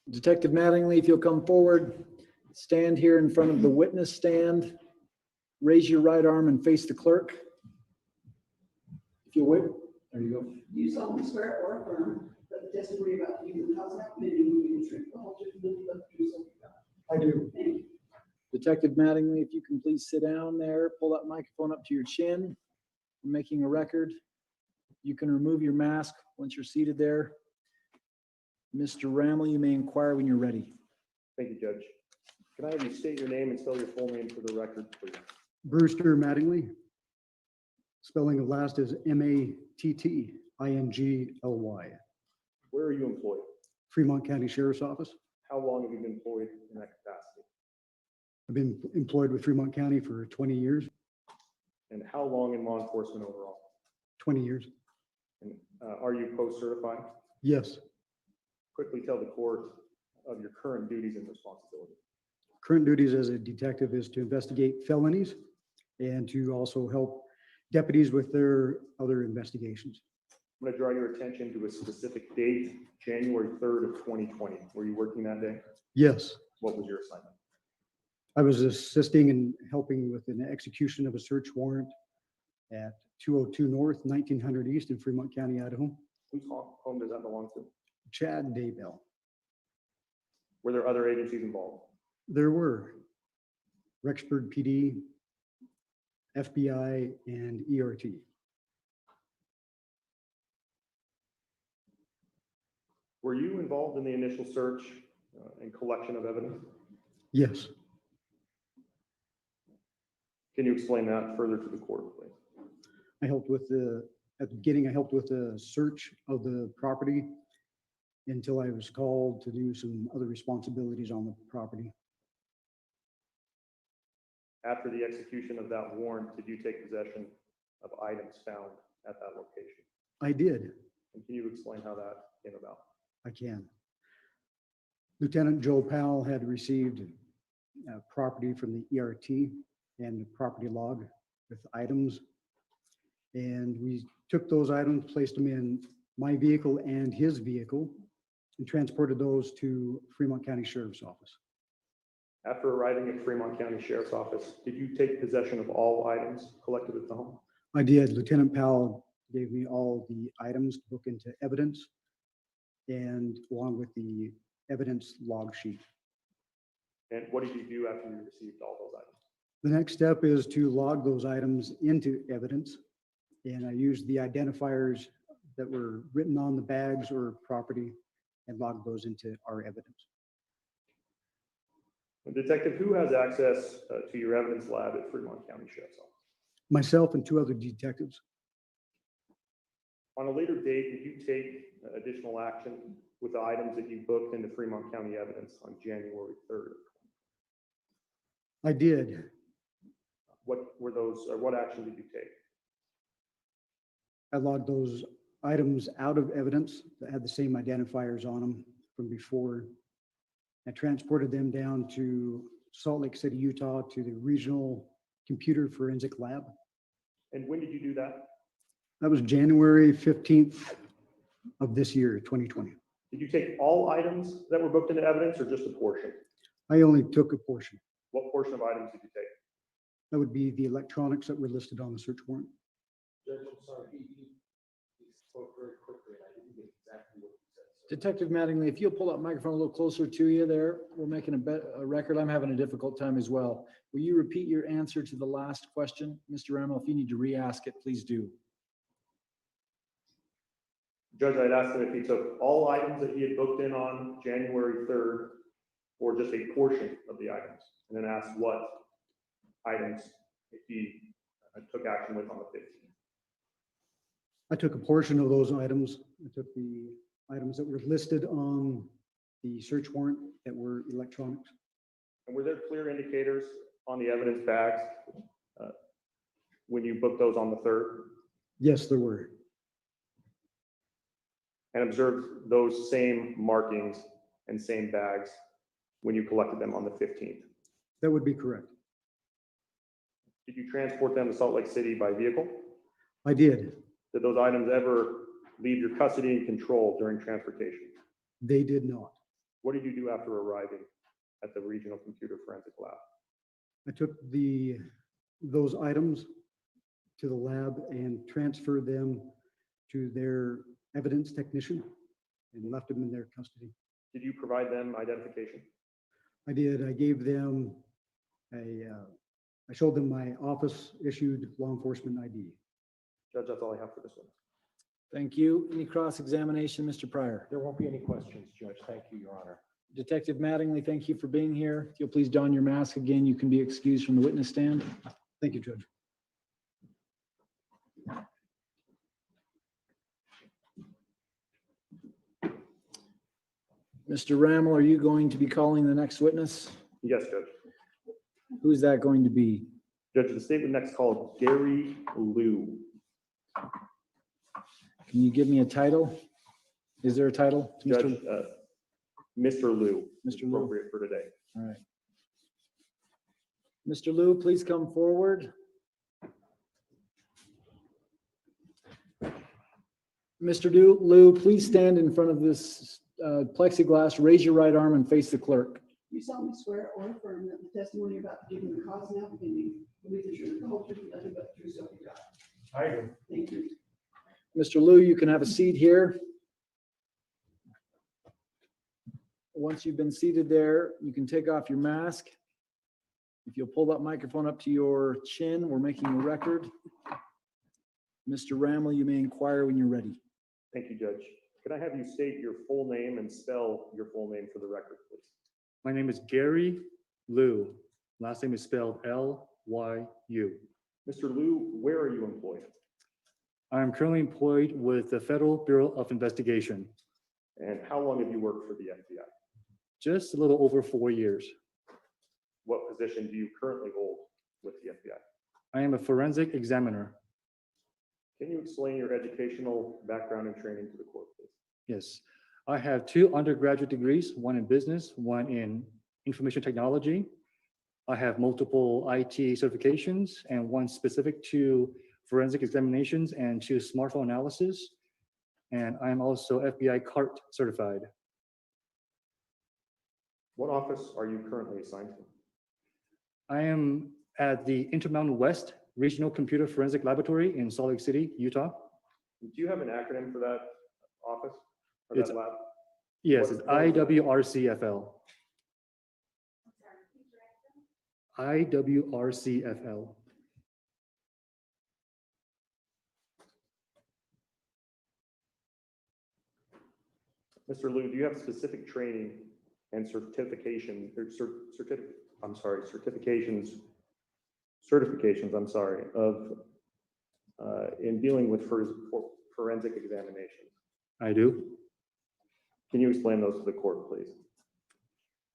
Detective Mattingly, if you'll come forward, stand here in front of the witness stand. Raise your right arm and face the clerk. If you would, there you go. Do you solemnly swear or affirm that the testimony about you in the House Committee will be the truth, the whole truth, and nothing but the truth, so help you God? I do. Thank you. Detective Mattingly, if you can please sit down there, pull that microphone up to your chin. We're making a record. You can remove your mask once you're seated there. Mr. Ramel, you may inquire when you're ready. Thank you, Judge. Can I have you state your name and spell your full name for the record, please? Brewster Mattingly. Spelling of last is Mattingly. Where are you employed? Fremont County Sheriff's Office. How long have you been employed in that capacity? I've been employed with Fremont County for 20 years, And how long in law enforcement overall? 20 years. And are you post-certified? Yes. Quickly tell the court of your current duties and responsibilities. Current duties as a detective is to investigate felonies and to also help deputies with their other investigations. I'm going to draw your attention to a specific date, January 3rd of 2020. Were you working that day? Yes. What was your assignment? I was assisting and helping with an execution of a search warrant at 202 North, 1900 East in Fremont County, Idaho. Whose home does that belong to? Chad Daybell. Were there other agencies involved? There were Rexburg PD, FBI, and ERT. Were you involved in the initial search and collection of evidence? Yes. Can you explain that further to the court, please? I helped with at the beginning, I helped with the search of the property until I was called to do some other responsibilities on the property. After the execution of that warrant, did you take possession of items found at that location? I did. And can you explain how that came about? I can. Lieutenant Joe Powell had received property from the ERT and the property log with items. And we took those items, placed them in my vehicle and his vehicle, and transported those to Fremont County Sheriff's Office. After arriving at Fremont County Sheriff's Office, did you take possession of all items collected at the home? I did. Lieutenant Powell gave me all the items to book into evidence, and along with the evidence log sheet. And what did you do after you received all those items? The next step is to log those items into evidence, and I used the identifiers that were written on the bags or property and logged those into our evidence. Detective, who has access to your evidence lab at Fremont County Sheriff's Office? Myself and 2 other detectives. On a later date, did you take additional action with the items that you booked into Fremont County evidence on January 3rd? I did. What were those, or what action did you take? I logged those items out of evidence that had the same identifiers on them from before. I transported them down to Salt Lake City, Utah, to the regional computer forensic lab. And when did you do that? That was January 15th of this year, 2020. Did you take all items that were booked into evidence or just a portion? I only took a portion. What portion of items did you take? That would be the electronics that were listed on the search warrant. Judge, I'm sorry, he spoke very quickly and I didn't get exactly what he said. So Detective Mattingly, if you'll pull that microphone a little closer to you there, we're making a record. I'm having a difficult time as well. Will you repeat your answer to the last question? Mr. Rammel, if you need to re-ask it, please do. Judge, I'd asked him if he took all items that he had booked in on January 3rd or just a portion of the items, and then asked what items he took action with on the 15th. I took a portion of those items. I took the items that were listed on the search warrant that were electronics. And were there clear indicators on the evidence bags when you booked those on the 3rd? Yes, there were. And observed those same markings and same bags when you collected them on the 15th? That would be correct. Did you transport them to Salt Lake City by vehicle? I did. Did those items ever leave your custody and control during transportation? They did not. What did you do after arriving at the Regional Computer Forensic Lab? I took those items to the lab and transferred them to their evidence technician and left them in their custody. Did you provide them identification? I did. I gave them I showed them my office issued law enforcement ID. Judge, that's all I have for this one. Thank you. Any cross-examination, Mr. Pryor? there won't be any questions, Judge. Thank you, Your Honor. Detective Mattingly, thank you for being here. If you'll please don your mask again, you can be excused from the witness stand. Thank you, Judge. Mr. Rammel, are you going to be calling the next witness? Yes, Judge. Who's that going to be? Judge, the state would next call Gary Liu. Can you give me a title? Is there a title? to Judge, Mr. Mr. Liu. Mr. Liu. Appropriate for today. All right. Mr. Liu, please come forward. Mr. Liu, please stand in front of this plexiglass, raise your right arm and face the clerk. You solemnly swear or affirm that the testimony about giving the cause and opinion will be the truth, the whole truth, and nothing but the truth, so help you God. I do. Thank you. Mr. Liu, you can have a seat here. Once you've been seated there, you can take off your mask. If you'll pull that microphone up to your chin, we're making a record. Mr. Rammel, you may inquire when you're ready. Thank you, Judge. Could I have you state your full name and spell your full name for the record, please? My name is Gary Liu. Last name is spelled L-Y-U. Mr. Liu, where are you employed? I am currently employed with the Federal Bureau of Investigation. And how long have you worked for the FBI? Just a little over 4 years. What position do you currently hold with the FBI? I am a forensic examiner. Can you explain your educational background and training to the court, please? Yes. I have 2 undergraduate degrees, one in business, one in information technology. I have multiple IT certifications and one specific to forensic examinations and to smartphone analysis. And I'm also FBI CART certified. What office are you currently assigned to? I am at the Intermountain West Regional Computer Forensic Laboratory in Salt Lake City, Utah. Do you have an acronym for that office or It's- that lab? Yes, it's IWRCFL. IWRCFL. Mr. Liu, do you have specific training and certification, or certifications, I'm sorry, of in dealing with forensic examinations? I do. Can you explain those to the court, please?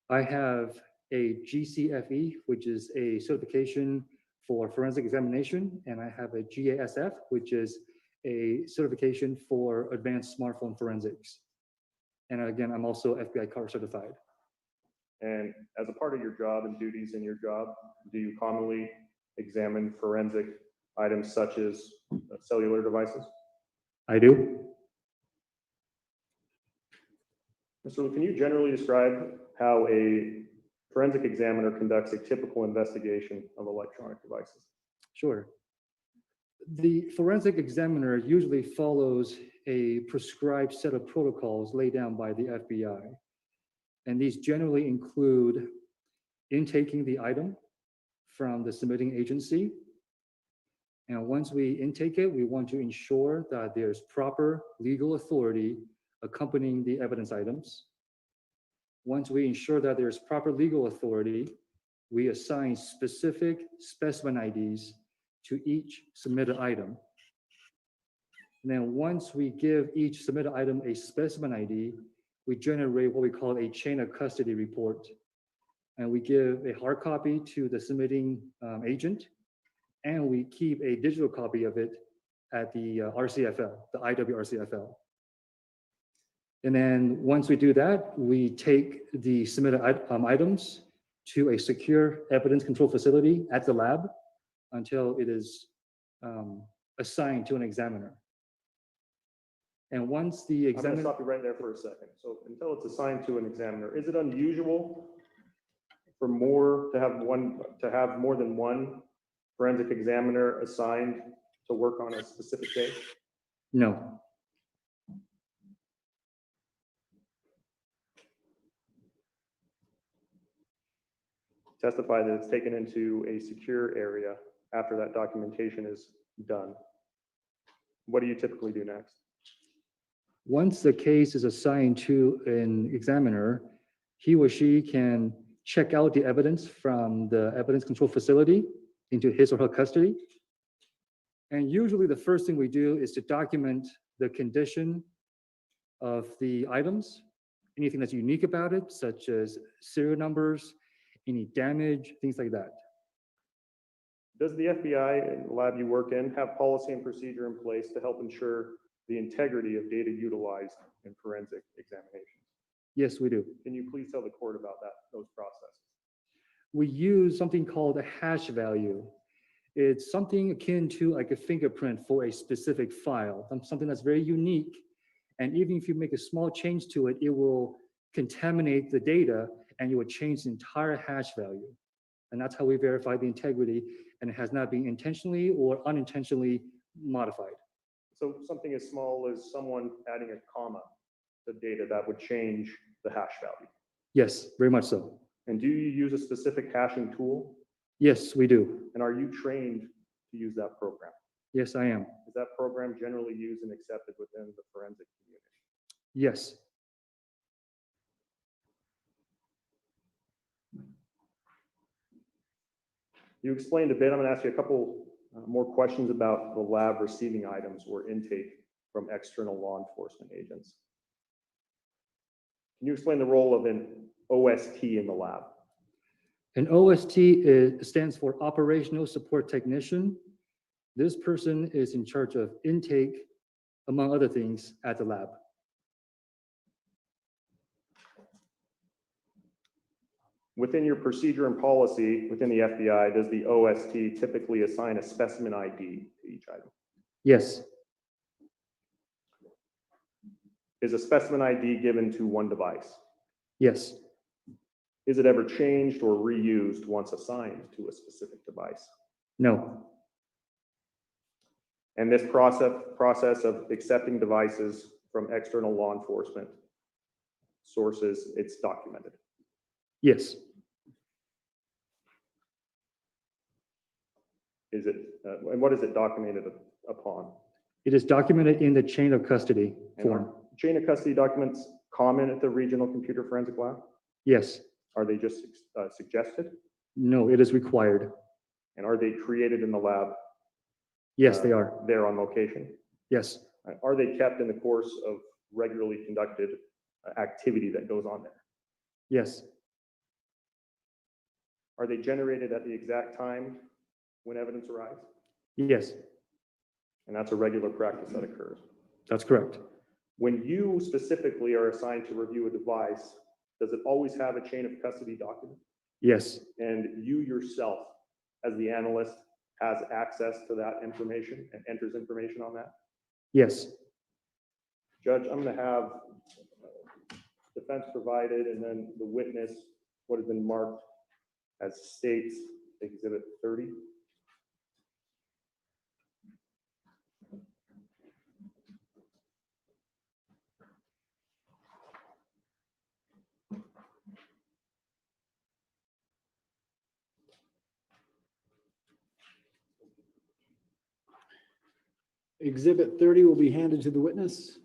I have a GCFE, which is a certification for forensic examination, and I have a GASF, which is a certification for advanced smartphone forensics. And again, I'm also FBI CAR certified. And as a part of your job and duties in your job, do you commonly examine forensic items such as cellular devices? I do. Mr. Liu, can you generally describe how a forensic examiner conducts a typical investigation of electronic devices? Sure. The forensic examiner usually follows a prescribed set of protocols laid down by the FBI. And these generally include intaking the item from the submitting agency. And once we intake it, we want to ensure that there's proper legal authority accompanying the evidence items. Once we ensure that there's proper legal authority, we assign specific specimen IDs to each submitted item. And then once we give each submitted item a specimen ID, we generate what we call a chain of custody report. And we give a hard copy to the submitting agent, and we keep a digital copy of it at the RCFL, the IWRCFL. And then once we do that, we take the submitted items to a secure evidence control facility at the lab until it is assigned to an examiner. And once the I'm going to examiner, stop you right there for a second. So until it's assigned to an examiner, is it unusual for to have more than one forensic examiner assigned to work on a specific case? no, Testify that it's taken into a secure area after that documentation is done. What do you typically do next? once the case is assigned to an examiner, he or she can check out the evidence from the evidence control facility into his or her custody. And usually the first thing we do is to document the condition of the items, anything that's unique about it, such as serial numbers, any damage, things like that. Does the FBI and the lab you work in have policy and procedure in place to help ensure the integrity of data utilized in forensic examinations? Yes, we do. Can you please tell the court about those processes? We use something called a hash value. It's something akin to like a fingerprint for a specific file, something that's very unique. And even if you make a small change to it, it will contaminate the data and you will change the entire hash value. And that's how we verify the integrity, and it has not been intentionally or unintentionally modified. So something as small as someone adding a comma to data that would change the hash value. Yes, very much so. And do you use a specific hashing tool? Yes, we do. And are you trained to use that program? Yes, I am. Is that program generally used and accepted within the forensic community? Yes. You explained a bit. I'm going to ask you a couple more questions about the lab receiving items or intake from external law enforcement agents. Can you explain the role of an OST in the lab? An OST stands for Operational Support Technician. This person is in charge of intake, among other things, at the lab. Within your procedure and policy within the FBI, does the OST typically assign a specimen ID to each item? Yes, Is a specimen ID given to one device? yes, Is it ever changed or reused once assigned to a specific device? no, And this process of accepting devices from external law enforcement sources, it's documented. yes. Is it, and what is it documented upon? It is documented in the chain of custody And form. are chain of custody documents common at the Regional Computer Forensic Lab? Yes. Are they just suggested? No, it is required. And are they created in the lab? Yes, they are. There on location? Yes. Are they kept in the course of regularly conducted activity that goes on there? Yes. Are they generated at the exact time when evidence arrives? Yes, And that's a regular practice that occurs. that's correct. When you specifically are assigned to review a device, does it always have a chain of custody document? Yes, And you yourself, as the analyst, has access to that information and enters information on that? yes. Judge, I'm going to have defense provided and then the witness, what has been marked as State's Exhibit 30. Exhibit 30 will be handed to the witness.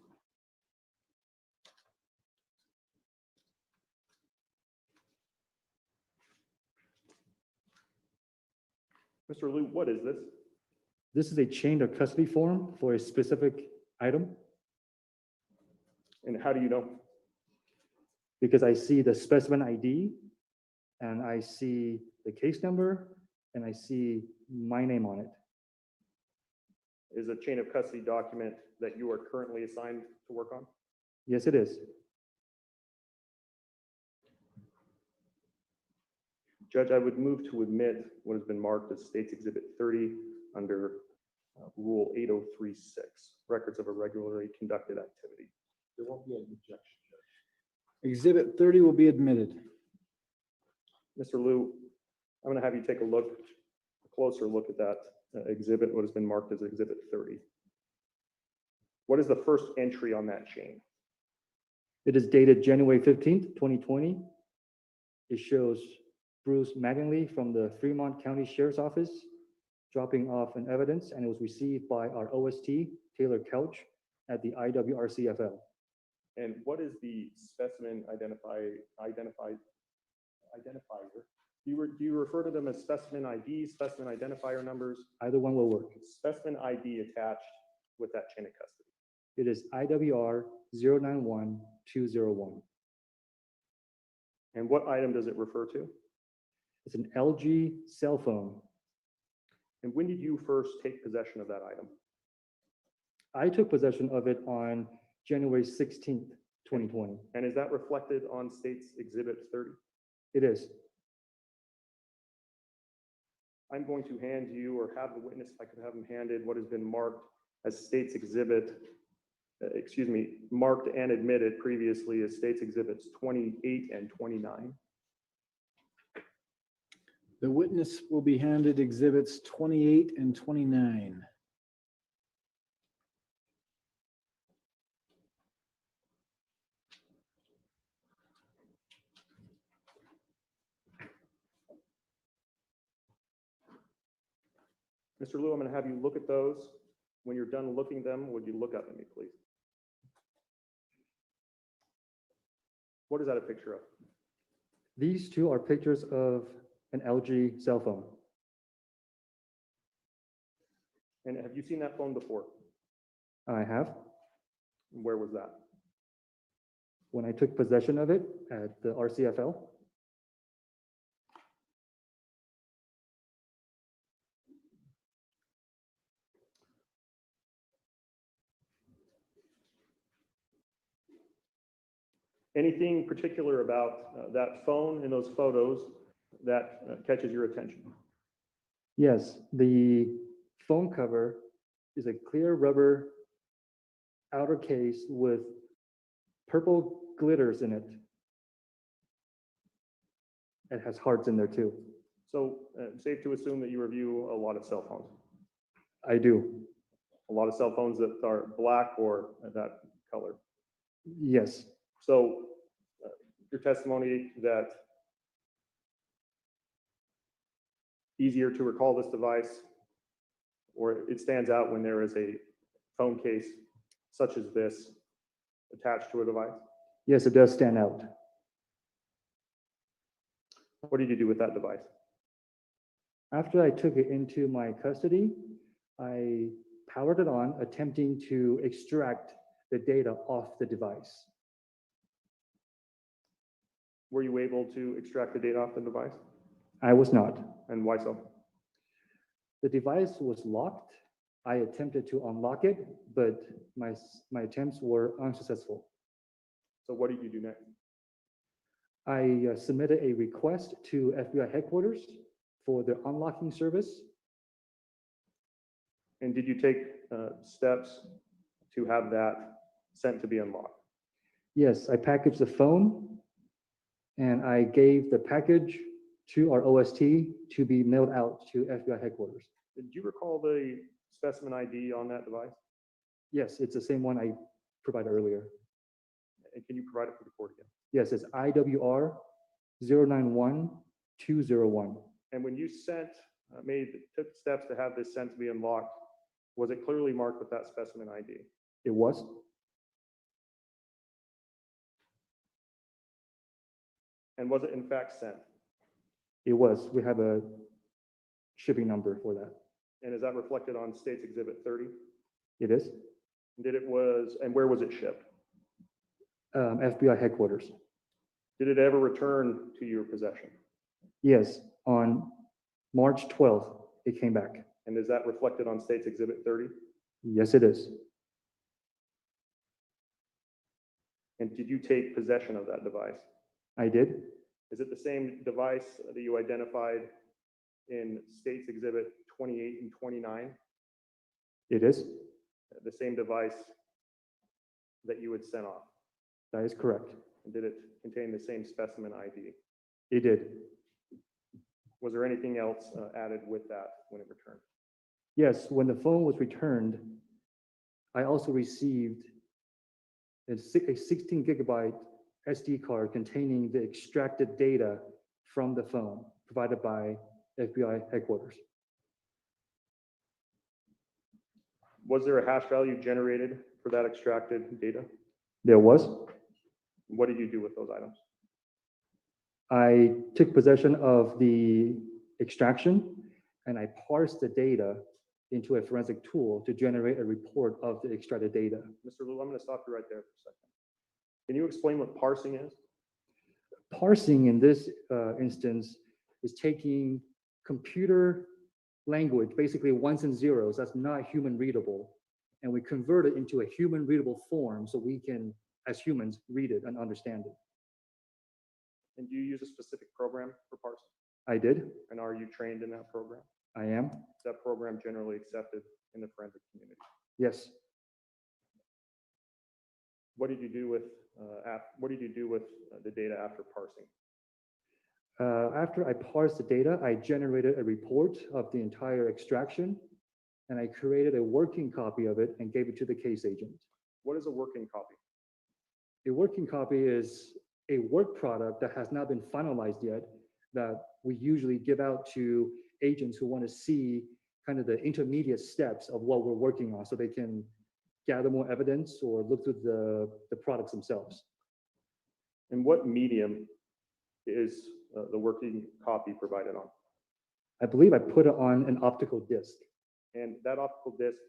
Mr. Liu, what is this? This is a chain of custody form for a specific item And how do you know? because I see the specimen ID and I see the case number and I see my name on it. Is a chain of custody document that you are currently assigned to work on? Yes, it is. Judge, I would move to admit what has been marked as State's Exhibit 30 under Rule 8036, records of a regularly conducted activity. There won't be an objection. Exhibit 30 will be admitted. Mr. Liu, I'm going to have you take a closer look at that exhibit, what has been marked as Exhibit 30. What is the first entry on that chain? It is dated January 15th, 2020. It shows Bruce Mattingly from the Fremont County Sheriff's Office dropping off an evidence, and it was received by our OST, Taylor Couch, at the IWRCFL. And what is the specimen identifier? Do you refer to them as specimen ID, specimen identifier numbers? Either one will work. Specimen ID attached with that chain of custody. It is IWR 091201. And what item does it refer to? It's an LG cell phone. And when did you first take possession of that item? I took possession of it on January 16th, 2020. And is that reflected on State's Exhibit 30? It is. I'm going to hand you, or have the witness, if I could have him handed, what has been marked as State's Exhibit, marked and admitted previously as State's Exhibits 28 and 29. The witness will be handed exhibits 28 and 29. Mr. Liu, I'm going to have you look at those. When you're done looking at them, would you look up at me, please? What is that a picture of? These two are pictures of an LG cell phone. And have you seen that phone before? I have. Where was that? When I took possession of it at the RCFL. Anything particular about that phone and those photos that catches your attention? Yes, the phone cover is a clear rubber outer case with purple glitters in it. It has hearts in there too. So safe to assume that you review a lot of cell phones. I do. A lot of cell phones that are black or that color. Yes, So your testimony that easier to recall this device, or it stands out when there is a phone case such as this attached to a device? Yes, it does stand out. What did you do with that device? After I took it into my custody, I powered it on, attempting to extract the data off the device. Were you able to extract the data off the device? I was not. And why so? The device was locked. I attempted to unlock it, but my attempts were unsuccessful. So what did you do next? I submitted a request to FBI headquarters for the unlocking service. And did you take steps to have that sent to be unlocked? Yes, I packaged the phone and I gave the package to our OST to be mailed out to FBI headquarters. Did you recall the specimen ID on that device? Yes, it's the same one I provided earlier. And can you provide it for the court again? Yes, it's IWR 091201. And when you took steps to have this sent to be unlocked, was it clearly marked with that specimen ID? It was. And was it in fact sent? It was. We have a shipping number for that. And is that reflected on State's Exhibit 30? It is. And where was it shipped? FBI headquarters. Did it ever return to your possession? Yes, on March 12th, it came back. And is that reflected on State's Exhibit 30? Yes, it is. And did you take possession of that device? I did. Is it the same device that you identified in State's Exhibit 28 and 29? It is. The same device that you had sent off? That is correct. And did it contain the same specimen ID? It did. Was there anything else added with that when it returned? Yes, when the phone was returned, I also received a 16 gigabyte SD card containing the extracted data from the phone provided by FBI headquarters. Was there a hash value generated for that extracted data? There was. What did you do with those items? I took possession of the extraction and I parsed the data into a forensic tool to generate a report of the extracted data. Mr. Liu, I'm going to stop you right there for a second. Can you explain what parsing is? Parsing in this instance is taking computer language, basically ones and zeros, that's not human readable, and we convert it into a human readable form so we can, as humans, read it and understand it. And do you use a specific program for parsing? I did. And are you trained in that program? I am. Is that program generally accepted in the forensic community? Yes. What did you do with the data after parsing? After I parsed the data, I generated a report of the entire extraction, and I created a working copy of it and gave it to the case agent. What is a working copy? A working copy is a work product that has not been finalized yet that we usually give out to agents who want to see kind of the intermediate steps of what we're working on so they can gather more evidence or look through the products themselves. And what medium is the working copy provided on? I believe I put it on an optical disc. And that optical disc,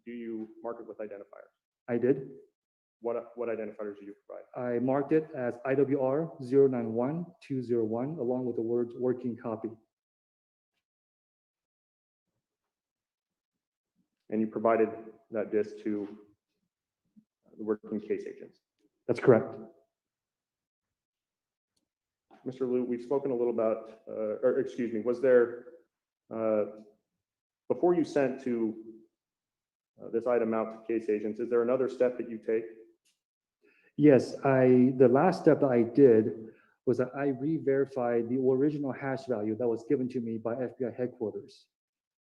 do you mark it with identifiers? I did. What identifiers do you provide? I marked it as IWR 091201 along with the words working copy. And you provided that disc to the working case agents? That's correct. Mr. Liu, we've spoken a little about, was there, before you sent to this item out to case agents, is there another step that you take? Yes, the last step that I did was that I re-verified the original hash value that was given to me by FBI headquarters.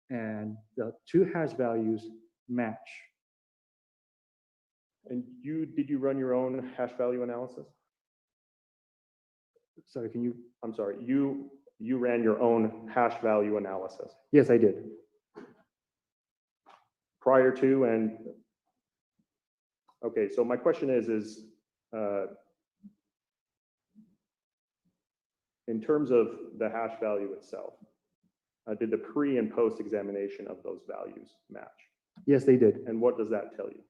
And the two hash values match. And did you run your own hash value analysis? Sorry, can you? I'm sorry, you ran your own hash value analysis? Yes, I did. Prior to and, okay, so my question is In terms of the hash value itself, did the pre and post examination of those values match? Yes, they did. And what does that tell you?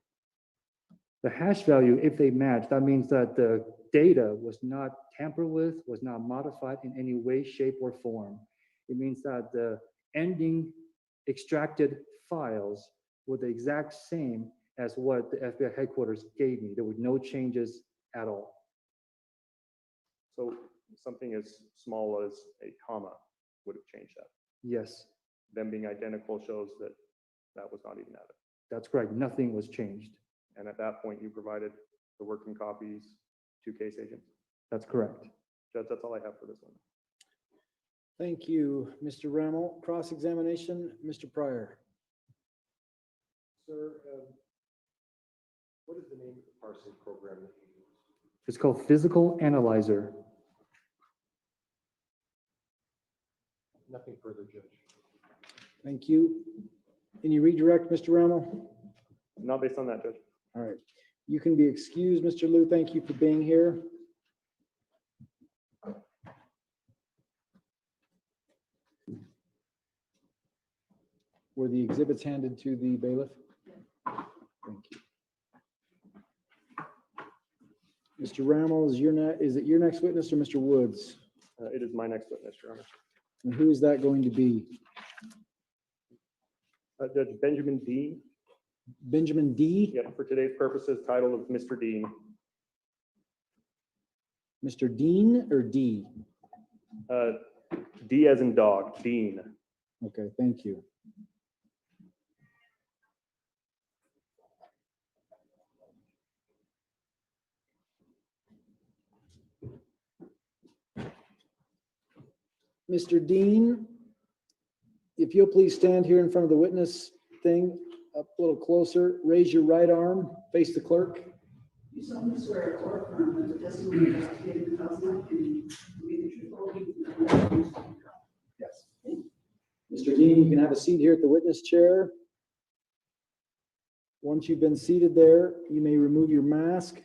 The hash value, if they match, that means that the data was not tampered with, was not modified in any way, shape, or form. It means that the ending extracted files were the exact same as what the FBI headquarters gave me. There were no changes at all. So something as small as a comma would have changed that. Yes, Them being identical shows that that was not even added. that's correct. Nothing was changed. And at that point, you provided the working copies to case agents. That's correct. Judge, that's all I have for this one. Thank you, Mr. Rammel. Cross-examination, Mr. Pryor. Sir, what is the name of the parsing program that you use? It's called Physical Analyzer. Nothing further, Judge. Thank you. Any redirect, Mr. Rammel? Not based on that, Judge. All right. You can be excused, Mr. Liu. Thank you for being here. Were the exhibits handed to the bailiff? Thank you. Mr. Rammel, is it your next witness or Mr. Woods? It is my next witness, Your Honor. And who is that going to be? Judge Benjamin Dean. Benjamin D? Yep, for today's purposes, title of Mr. Dean. Mr. Dean or D? D as in dog, Dean. Okay, thank you. Mr. Dean, if you'll please stand here in front of the witness thing, up a little closer, raise your right arm, face the clerk. You solemnly swear or affirm that the testimony you have given in the house of will be the truth, whole truth, and Yes. Mr. Dean, you can have a seat here at the witness chair. Once you've been seated there, you may remove your mask.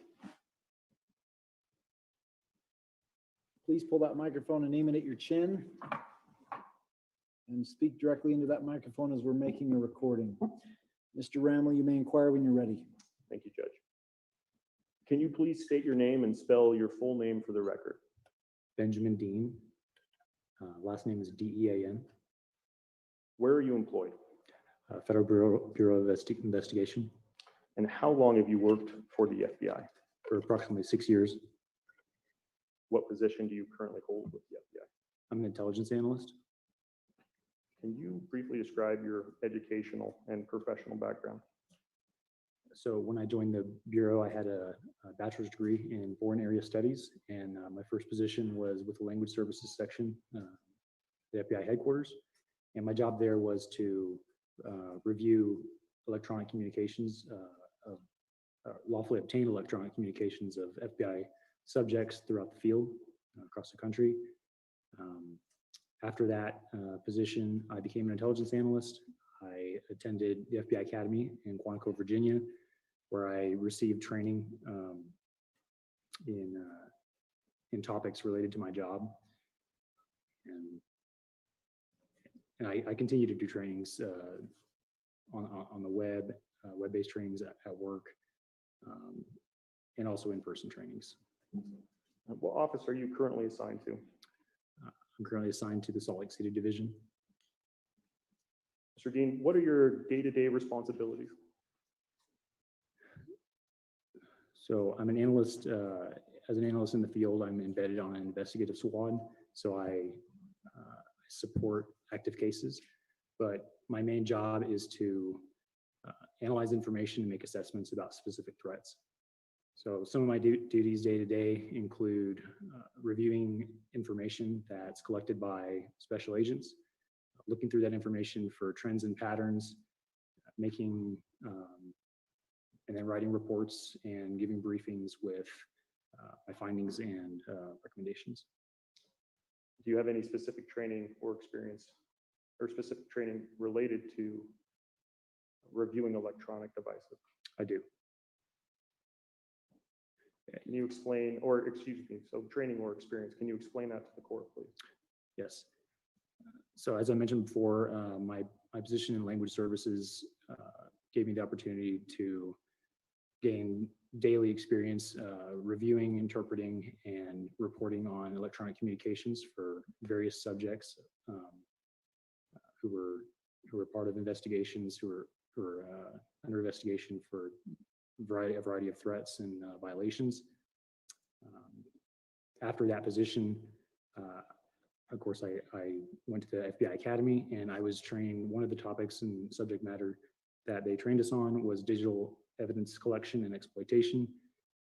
Please pull that microphone and aim it at your chin. And speak directly into that microphone as we're making a recording. Mr. Rammel, you may inquire when you're ready. Thank you, Judge. Can you please state your name and spell your full name for the record? Benjamin Dean. Last name is Dean. Where are you employed? Federal Bureau of Investigation And how long have you worked for the FBI? for approximately 6 years. What position do you currently hold with the FBI? I'm an intelligence analyst. Can you briefly describe your educational and professional background? So when I joined the Bureau, I had a bachelor's degree in foreign area studies, and my first position was with the language services section, the FBI headquarters. And my job there was to review electronic communications, lawfully obtained electronic communications of FBI subjects throughout the field, across the country. After that position, I became an intelligence analyst. I attended the FBI Academy in Quantico, Virginia, where I received training in topics related to my job. And I continue to do trainings on the web, web-based trainings at work, and also in-person trainings. What office are you currently assigned to? I'm currently assigned to the Salt Lake City Division. Mr. Dean, what are your day-to-day responsibilities? So I'm an analyst. As an analyst in the field, I'm embedded on an investigative squad. So I support active cases, but my main job is to analyze information and make assessments about specific threats. So some of my duties day to day include reviewing information that's collected by special agents, looking through that information for trends and patterns, making and then writing reports and giving briefings with my findings and recommendations. Do you have any specific training or experience or specific training related to reviewing electronic devices? I do. Can you explain, or excuse me, so training or experience, can you explain that to the court, please? Yes. So as I mentioned before, my position in language services gave me the opportunity to gain daily experience reviewing, interpreting, and reporting on electronic communications for various subjects who were part of investigations, who were under investigation for a variety of threats and violations. After that position, of course, I went to the FBI Academy, and I was trained. One of the topics and subject matter that they trained us on was digital evidence collection and exploitation,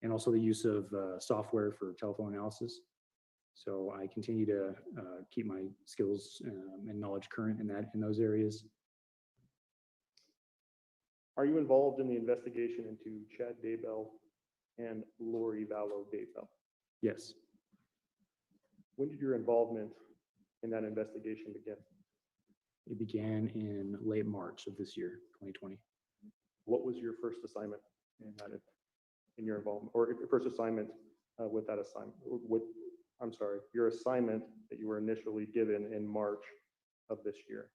and also the use of software for telephone analysis. So I continue to keep my skills and knowledge current in those areas. Are you involved in the investigation into Chad Daybell and Lori Vallow Daybell? Yes. When did your involvement in that investigation begin? It began in late March of this year, 2020. What was your first assignment in your involvement, or your first assignment with that assignment? I'm sorry, your assignment that you were initially given in March of this year.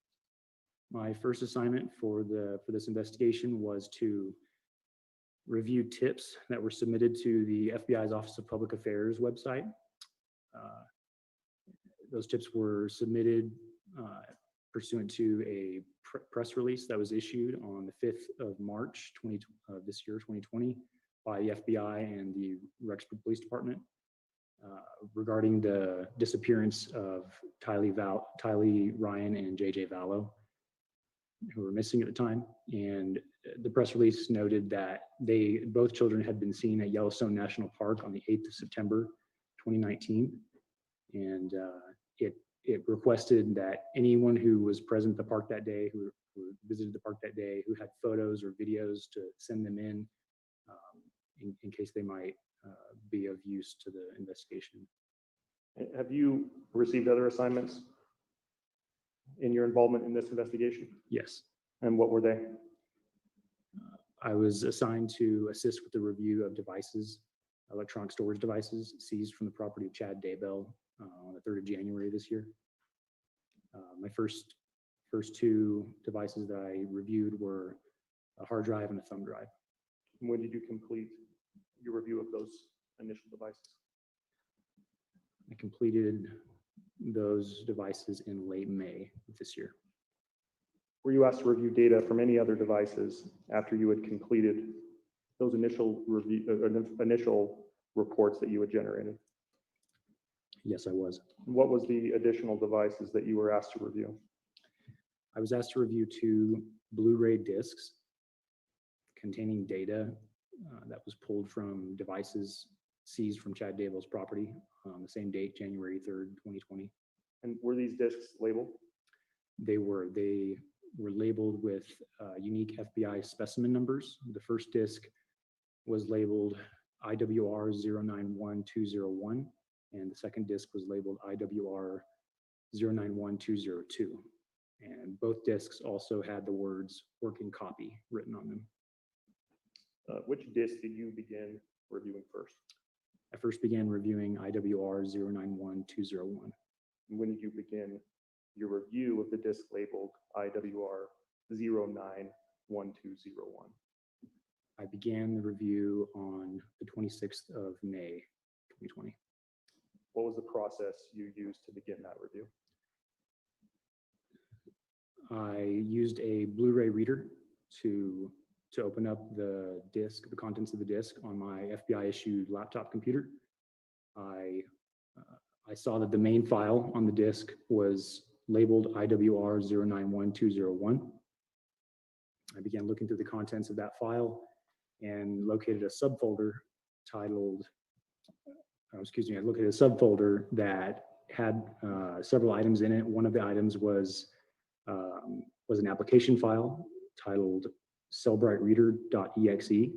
My first assignment for this investigation was to review tips that were submitted to the FBI's Office of Public Affairs website. Those tips were submitted pursuant to a press release that was issued on the 5th of March this year, 2020, by the FBI and the Rexburg Police Department regarding the disappearance of Tylee Ryan and JJ Vallow, who were missing at the time. And the press release noted that both children had been seen at Yellowstone National Park on the 8th of September, 2019. And it requested that anyone who was present at the park that day, who visited the park that day, who had photos or videos, to send them in case they might be of use to the investigation. Have you received other assignments in your involvement in this investigation? Yes. And what were they? I was assigned to assist with the review of devices, electronic storage devices seized from the property of Chad Daybell on the 3rd of January this year. My first two devices that I reviewed were a hard drive and a thumb drive. When did you complete your review of those initial devices? I completed those devices in late May of this year. Were you asked to review data from any other devices after you had completed those initial reports that you had generated? Yes, I was. What was the additional devices that you were asked to review? I was asked to review 2 Blu-ray discs containing data that was pulled from devices seized from Chad Daybell's property on the same date, January 3rd, 2020. And were these discs labeled? They were labeled with unique FBI specimen numbers. The first disc was labeled IWR 091201, and the second disc was labeled IWR 091202. And both discs also had the words "working copy" written on them. Which disc did you begin reviewing first? I first began reviewing IWR 091201. When did you begin your review of the disc labeled IWR 091201? I began the review on the 26th of May, 2020. What was the process you used to begin that review? I used a Blu-ray reader to open up the disc, the contents of the disc, on my FBI-issued laptop computer. I saw that the main file on the disc was labeled IWR 091201. I began looking through the contents of that file and located a subfolder titled, I located a subfolder that had several items in it. One of the items was an application file titled cellbrightreader.exe,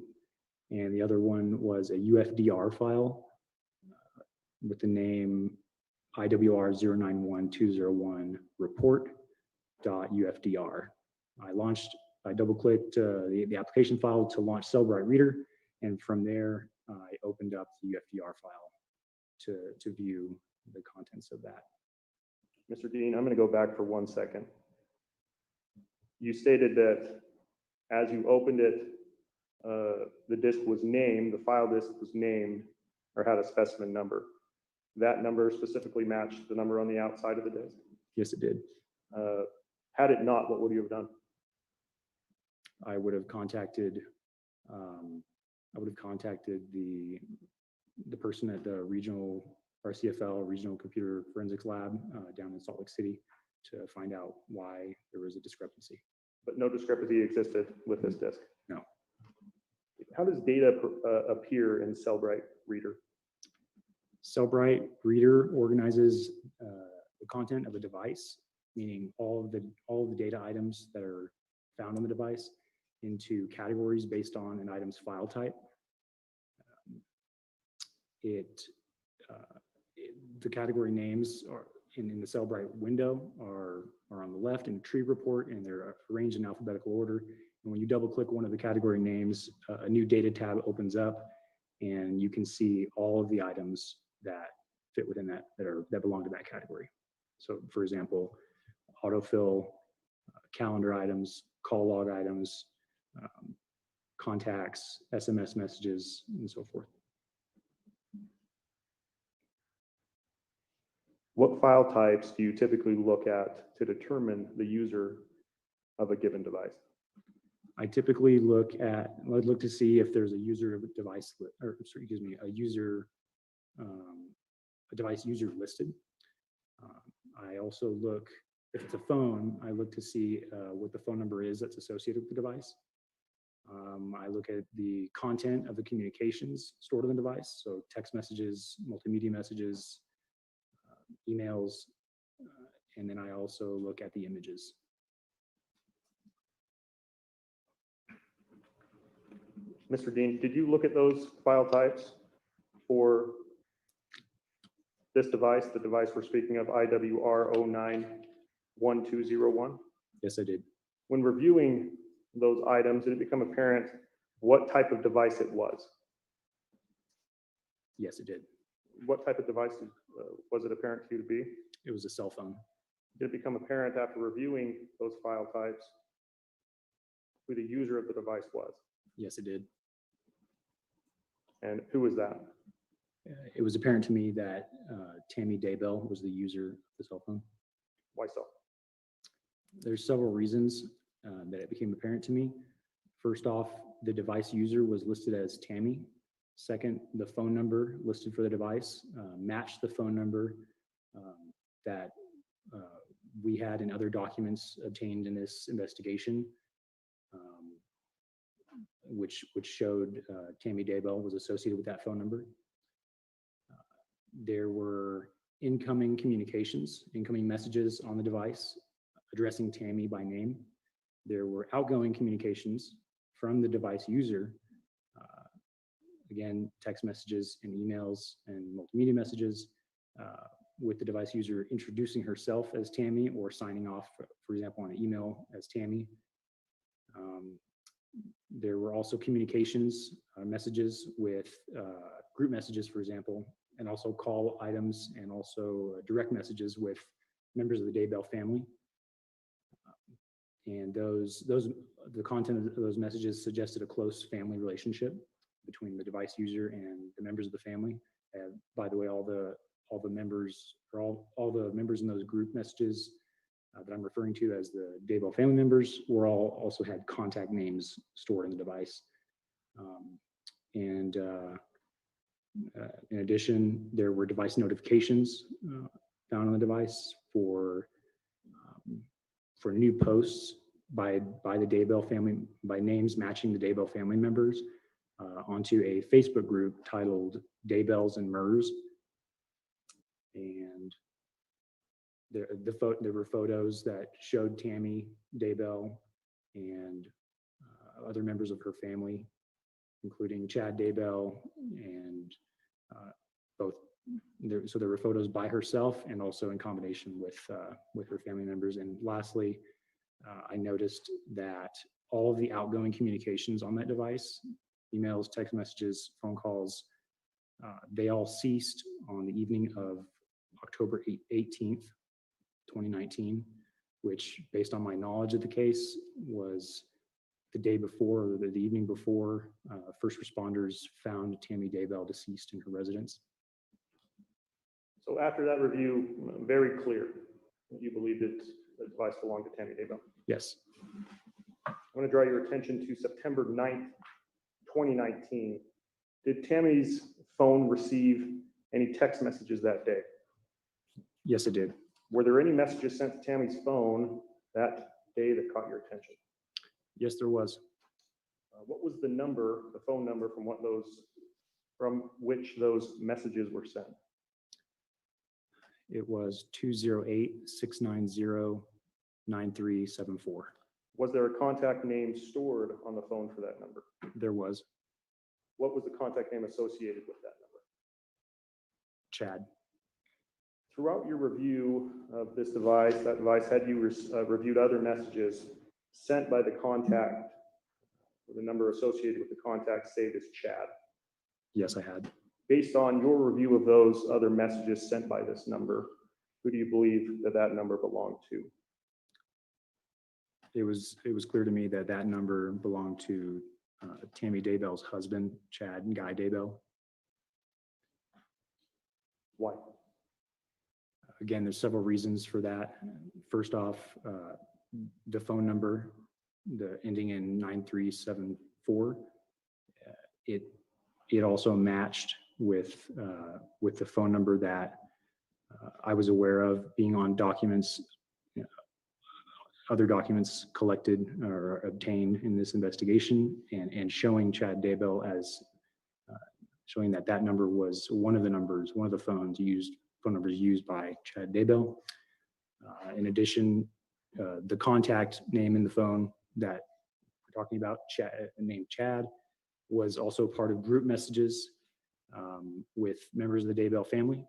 and the other one was a UFDR file with the name IWR 091201 report.ufdr. I double-clicked the application file to launch Cellbright Reader, and from there I opened up the UFDR file to view the contents of that. Mr. Dean, I'm going to go back for 1 second. You stated that as you opened it, the disk was named, the file disk was named, or had a specimen number. That number specifically matched the number on the outside of the disk? Yes, it did. Had it not, what would you have done? I would have contacted the person at the regional RCFL, Regional Computer Forensics Lab down in Salt Lake City to find out why there was a discrepancy. But no discrepancy existed with this disk? No. How does data appear in Cellbrite Reader? Cellbrite Reader organizes the content of a device, meaning all of the data items that are found on the device, into categories based on an item's file type. The category names are in the Cellbrite window are on the left in the tree report, and they're arranged in alphabetical order. And when you double click one of the category names, a new data tab opens up, and you can see all of the items that fit within that belong to that category. So, for example, autofill, calendar items, call log items, contacts, SMS messages, and so forth. What file types do you typically look at to determine the user of a given device? I typically look to see if there's a user device, or excuse me, a device user listed. I also look, if it's a phone, I look to see what the phone number is that's associated with the device. I look at the content of the communications stored on the device, so text messages, multimedia messages, emails, and then I also look at the images. Mr. Dean, did you look at those file types for this device, the device we're speaking of, IWR091201? Yes, I did. When reviewing those items, did it become apparent what type of device it was? Yes, it did. What type of device was it apparent to you to be? It was a cell phone. Did it become apparent after reviewing those file types who the user of the device was? Yes, it did. And who was that? It was apparent to me that Tammy Daybell was the user of the cell phone. Why so? There's several reasons that it became apparent to me. First off, the device user was listed as Tammy. Second, the phone number listed for the device matched the phone number that we had in other documents obtained in this investigation, which showed Tammy Daybell was associated with that phone number. There were incoming messages on the device addressing Tammy by name. There were outgoing communications from the device user, again, text messages and emails and multimedia messages, with the device user introducing herself as Tammy or signing off, for example, on an email as Tammy. There were also communications, messages with group messages, for example, and also call items and also direct messages with members of the Daybell family. And the content of those messages suggested a close family relationship between the device user and the members of the family. And by the way, all the members in those group messages that I'm referring to as the Daybell family members also had contact names stored in the device. In addition, there were device notifications found on the device for new posts by the Daybell family, by names matching the Daybell family members, onto a Facebook group titled Daybells and Murs. And there were photos that showed Tammy Daybell and other members of her family, including Chad Daybell, and so there were photos by herself and also in combination with her family members. And lastly, I noticed that all of the outgoing communications on that device emails, text messages, phone calls. They all ceased on the evening of October 18th, 2019, which, based on my knowledge of the case, was the day before, or the evening before, first responders found Tammy Daybell deceased in her residence. So after that review, very clear that you believe that the device belonged to Tammy Daybell. Yes, I'm going to draw your attention to September 9th, 2019. Did Tammy's phone receive any text messages that day? yes, it did. Were there any messages sent to Tammy's phone that day that caught your attention? Yes, there was. What was the number, the phone number from which those messages were sent? It was 208-690-9374. Was there a contact name stored on the phone for that number? There was. What was the contact name associated with that number? Chad. Throughout your review of this device, that device, had you reviewed other messages sent by the contact, with the number associated with the contact saved as Chad? Yes, I had. Based on your review of those other messages sent by this number, who do you believe that that number belonged to? It was clear to me that that number belonged to Tammy Daybell's husband, Chad and Guy Daybell. Why? Again, there's several reasons for that. First off, the phone number, the ending in 9374, it also matched with the phone number that I was aware of being on documents, other documents collected or obtained in this investigation, and showing Chad Daybell as showing that number was one of the numbers, one of the phone numbers used by Chad Daybell. In addition, the contact name in the phone that we're talking about, named Chad, was also part of group messages with members of the Daybell family.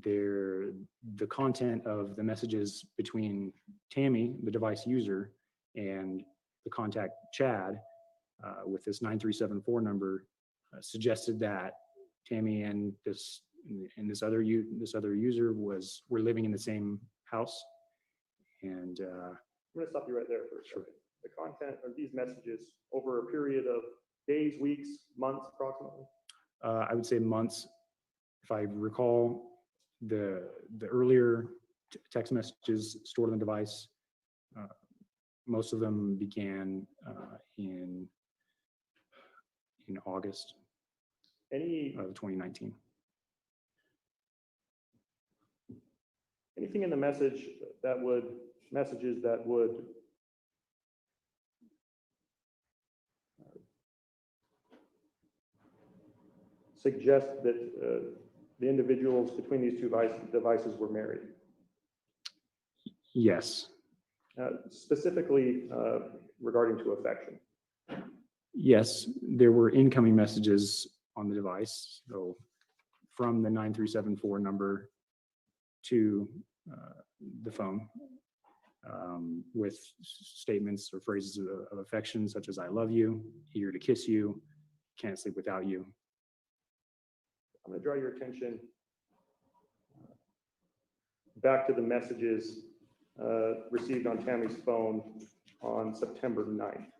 The content of the messages between Tammy, the device user, and the contact Chad with this 9374 number suggested that Tammy and this other user were living in the same house. And I'm going to stop you right there for a second. The content of these messages over a period of days, weeks, months, approximately? I would say months. If I recall, the earlier text messages stored on the device, most of them began in August of 2019. Anything in the messages that would suggest that the individuals between these two devices were married? Yes. Specifically regarding to affection? Yes, there were incoming messages on the device. So from the 9374 number to the phone with statements or phrases of affection such as "I love you," "eager to kiss you," "can't sleep without you." I'm going to draw your attention back to the messages received on Tammy's phone on September 9th.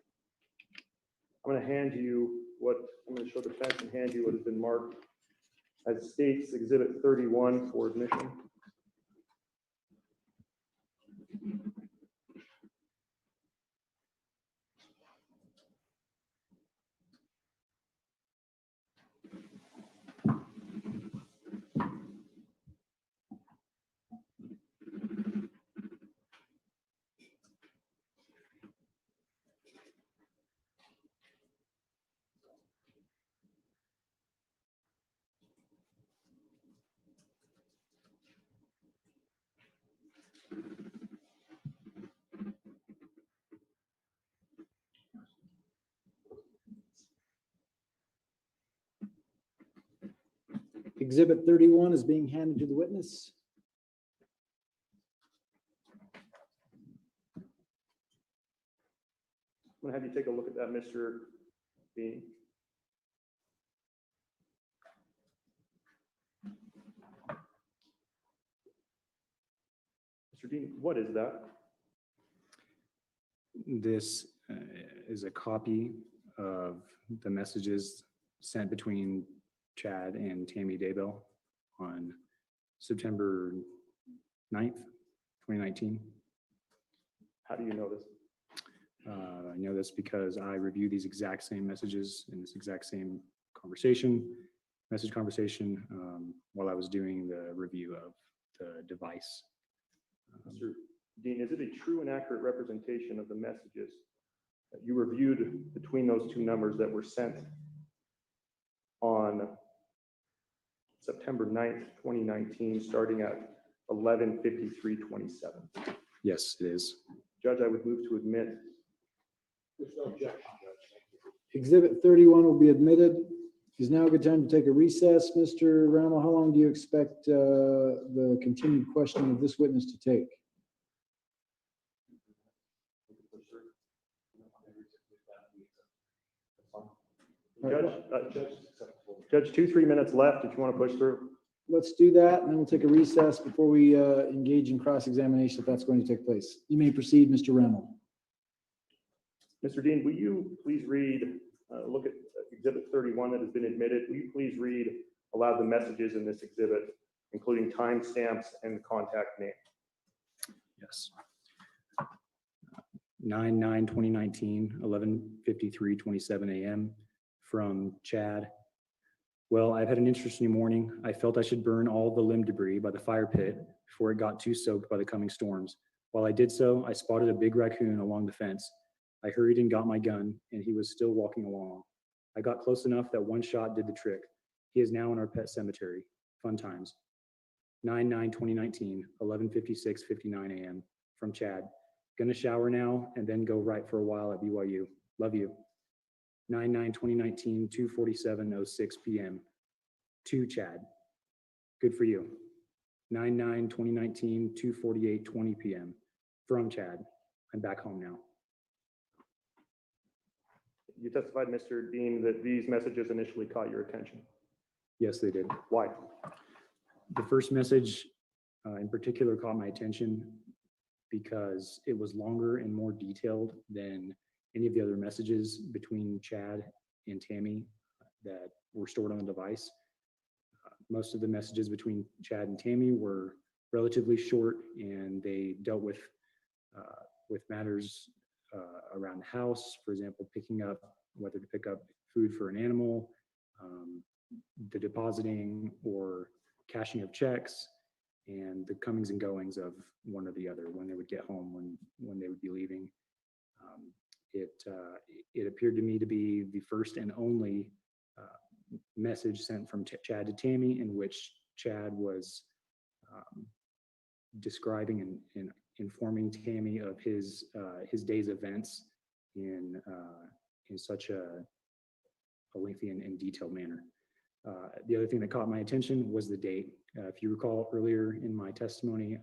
I'm going to show defense and hand you what has been marked as State's Exhibit 31 for admission. Exhibit 31 is being handed to the witness. I'm going to have you take a look at that, Mr. Bean. Mr. Dean, what is that? This is a copy of the messages sent between Chad and Tammy Daybell on September 9th, 2019. How do you know this? I know this because I review these exact same messages in this exact same message conversation, while I was doing the review of the device. Mr. Dean, is it a true and accurate representation of the messages that you reviewed between those two numbers that were sent on September 9th, 2019, starting at 11:53:27? Yes, it is. Judge, I would move to admit. There's no objection, Judge. Thank you. Exhibit 31 will be admitted. Is now a good time to take a recess. Mr. Rammel, how long do you expect the continued questioning of this witness to take? Judge, 2-3 minutes left if you want to push through. Let's do that, and then we'll take a recess before we engage in cross-examination if that's going to take place. You may proceed, Mr. Rammel. Mr. Dean, will you please read, look at Exhibit 31 that has been admitted. Will you please read aloud the messages in this exhibit, including timestamps and contact name? Yes. 9/9/2019, 11:53:27 a.m. from Chad. Well, I've had an interesting morning. I felt I should burn all the limb debris by the fire pit before it got too soaked by the coming storms. While I did so, I spotted a big raccoon along the fence. I hurried and got my gun, and he was still walking along. I got close enough that one shot did the trick. He is now in our pet cemetery. Fun times. 9/9/2019, 11:56:59 a.m. from Chad. Gonna shower now and then go right for a while at BYU. Love you. 9/9/2019, 2:47:06 p.m. to Chad. Good for you. 9/9/2019, 2:48:20 p.m. from Chad. I'm back home now. You testified, Mr. Dean, that these messages initially caught your attention. Yes, they did. Why? The first message in particular caught my attention because it was longer and more detailed than any of the other messages between Chad and Tammy that were stored on the device. Most of the messages between Chad and Tammy were relatively short, and they dealt with matters around the house. For example, whether to pick up food for an animal, the depositing or cashing of checks, and the comings and goings of one or the other, when they would get home, when they would be leaving. It appeared to me to be the first and only message sent from Chad to Tammy in which Chad was describing and informing Tammy of his day's events in such a lengthy and detailed manner. The other thing that caught my attention was the date. If you recall earlier in my testimony,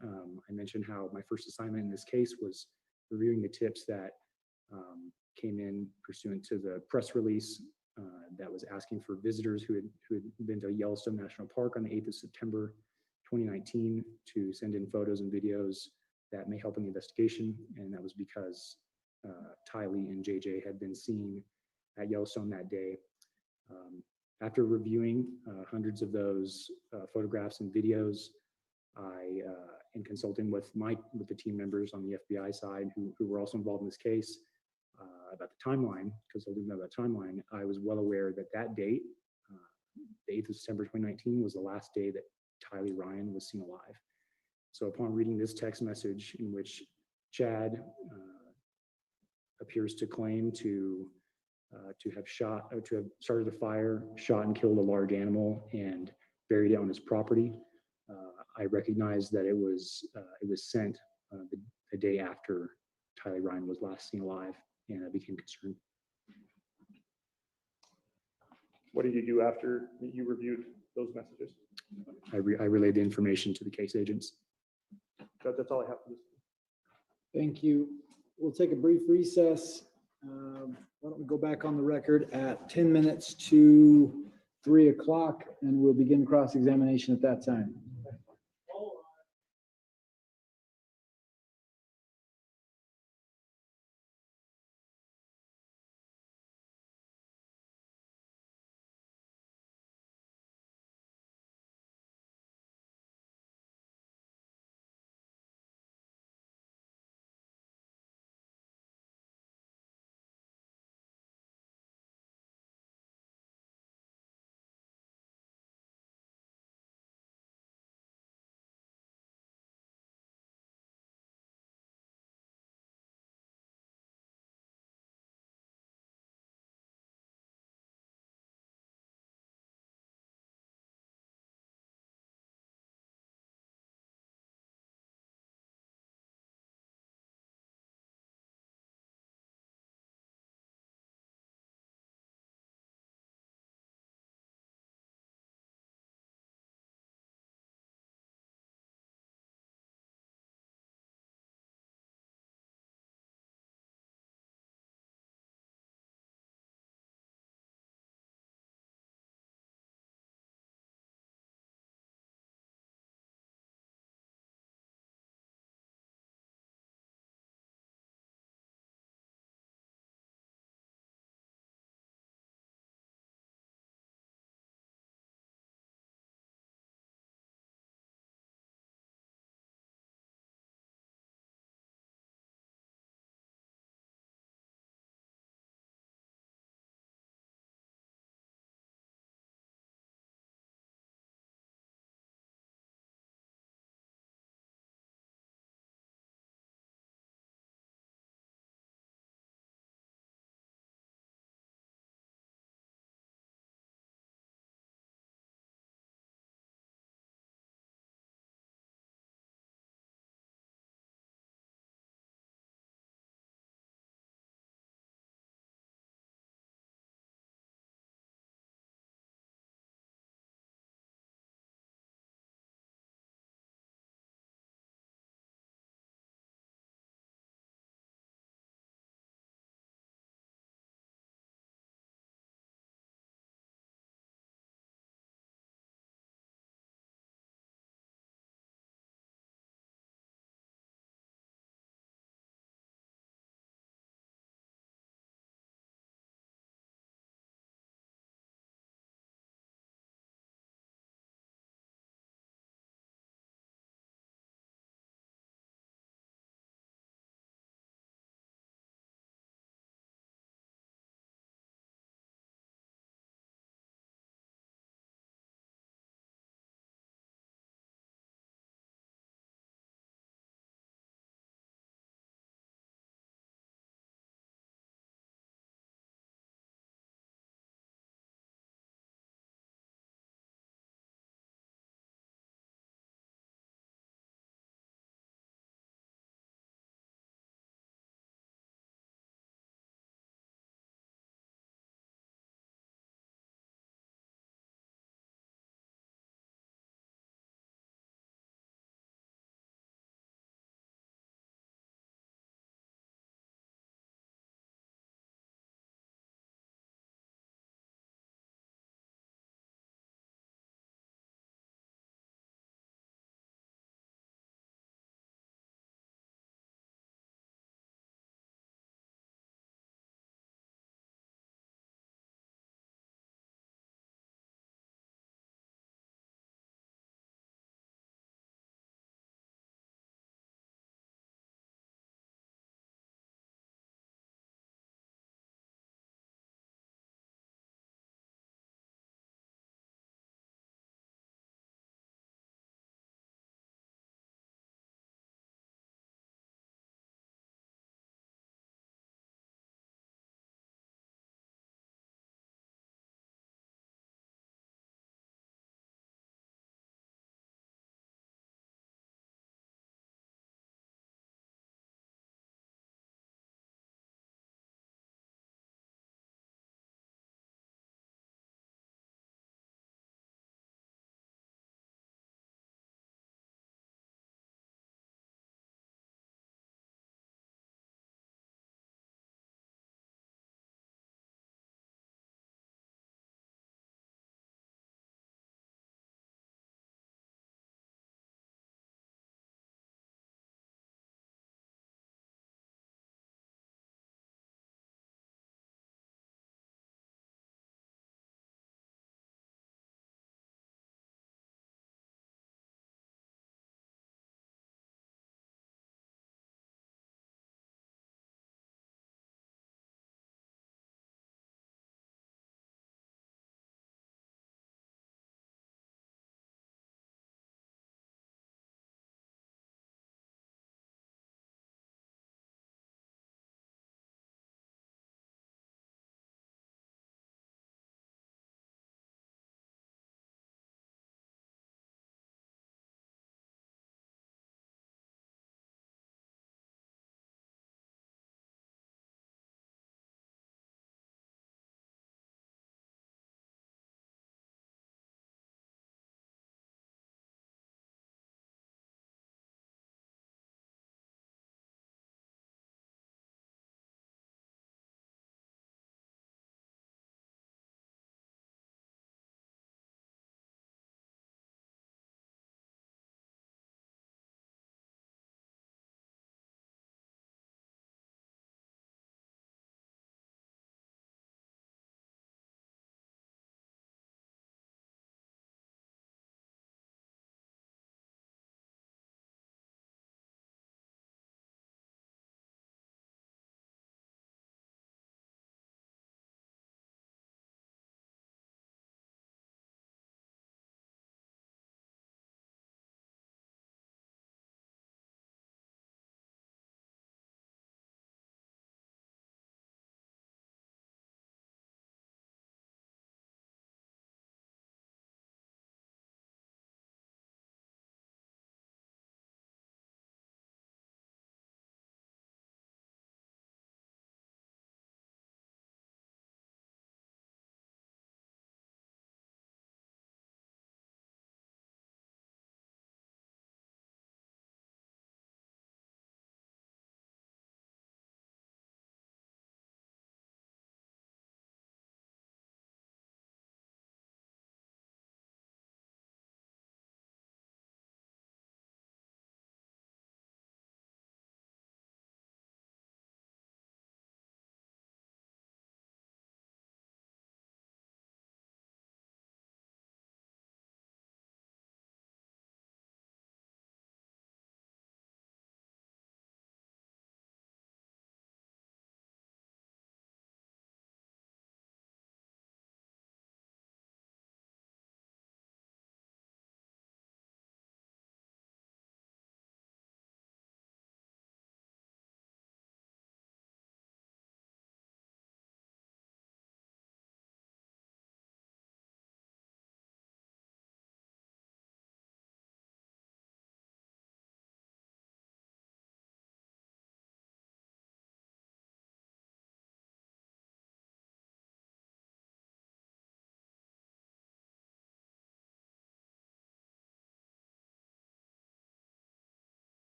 I mentioned how my first assignment in this case was reviewing the tips that came in pursuant to the press release that was asking for visitors who had been to Yellowstone National Park on the 8th of September 2019 to send in photos and videos that may help in the investigation. And that was because Tylee and JJ had been seen at Yellowstone that day. After reviewing hundreds of those photographs and videos, in consulting with the team members on the FBI side who were also involved in this case about the timeline, because I didn't know that timeline, I was well aware that that date, the 8th of September 2019, was the last day that Tylee Ryan was seen alive. So upon reading this text message in which Chad appears to claim to have started a fire, shot and killed a large animal, and buried it on his property, I recognized that it was sent the day after Tylee Ryan was last seen alive, and I became concerned. What did you do after you reviewed those messages? I relayed the information to the case agents. That's all I have for this. Thank you. We'll take a brief recess. Why don't we go back on the record at 10 minutes to 3 o'clock, and we'll begin cross-examination at that time.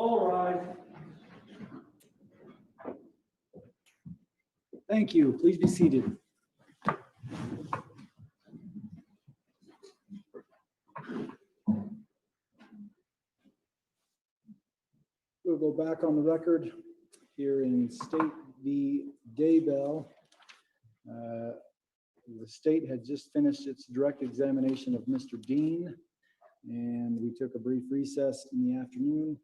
All right. Thank you. Please be seated. We'll go back on the record here in State v. Daybell. The state had just finished its direct examination of Mr. Dean, and we took a brief recess in the afternoon.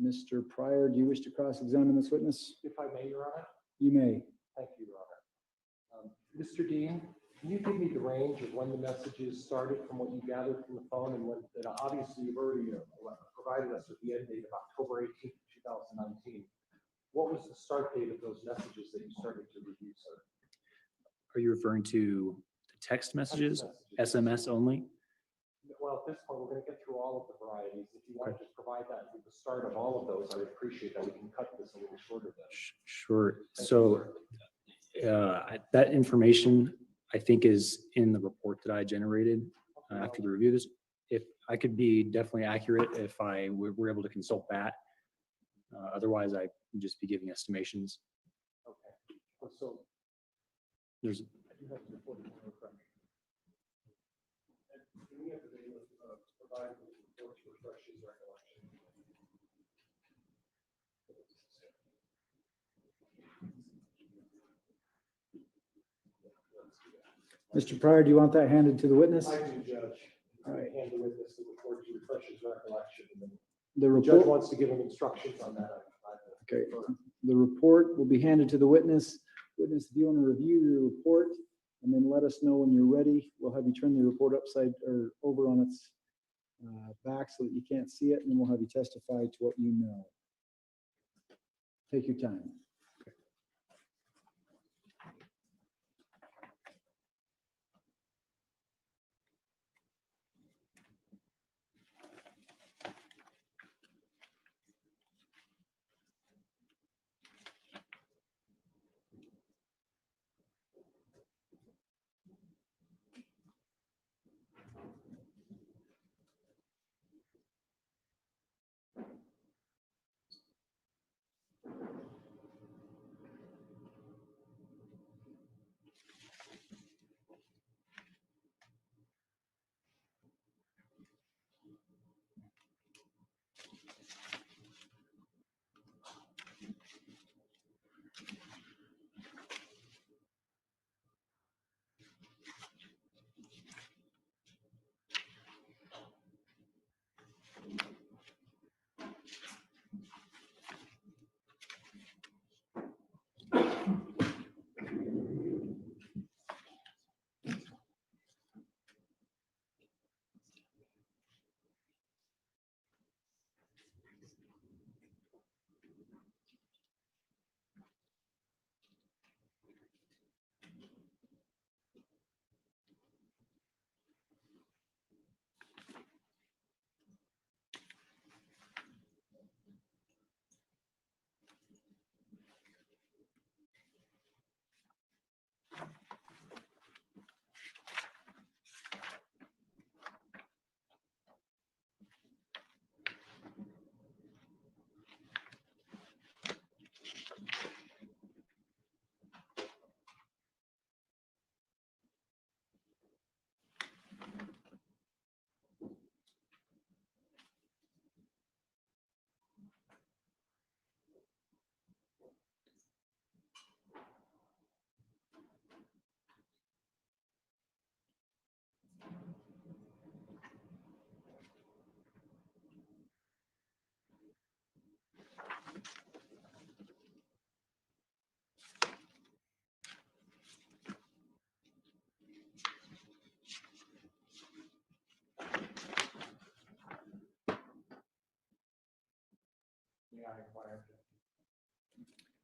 Mr. Pryor, do you wish to cross-examine this witness? If I may, Your Honor? You may. Thank you, Your Honor. Mr. Dean, can you give me the range of when the messages started from what you gathered from the phone and when, that obviously you've already provided us with the end date of October 18th, 2019. What was the start date of those messages that you started to review, sir? Are you referring to the text messages, SMS only? Well, at this point, we're going to get through all of the varieties. If you want to just provide that with the start of all of those, I would appreciate that. We can cut this a little shorter then. Sure. Thank So that information, I think, is in the report that I generated after the review. This, if I could be definitely accurate, if I were able to consult that. Otherwise, I would just be giving estimations. Okay. So There's I do have to report it to the front. And do we have the data provide the report to refresh his recollection? Mr. Pryor, do you want that handed to the witness? I do, Judge. All right. Hand the witness the report to refresh his recollection. And then The the judge report, wants to give him instructions on that. okay. The report will be handed to the witness. Witness, if you want to review your report and then let us know when you're ready, we'll have you turn the report upside or over on its back so that you can't see it, and then we'll have you testify to what you know. Take your time.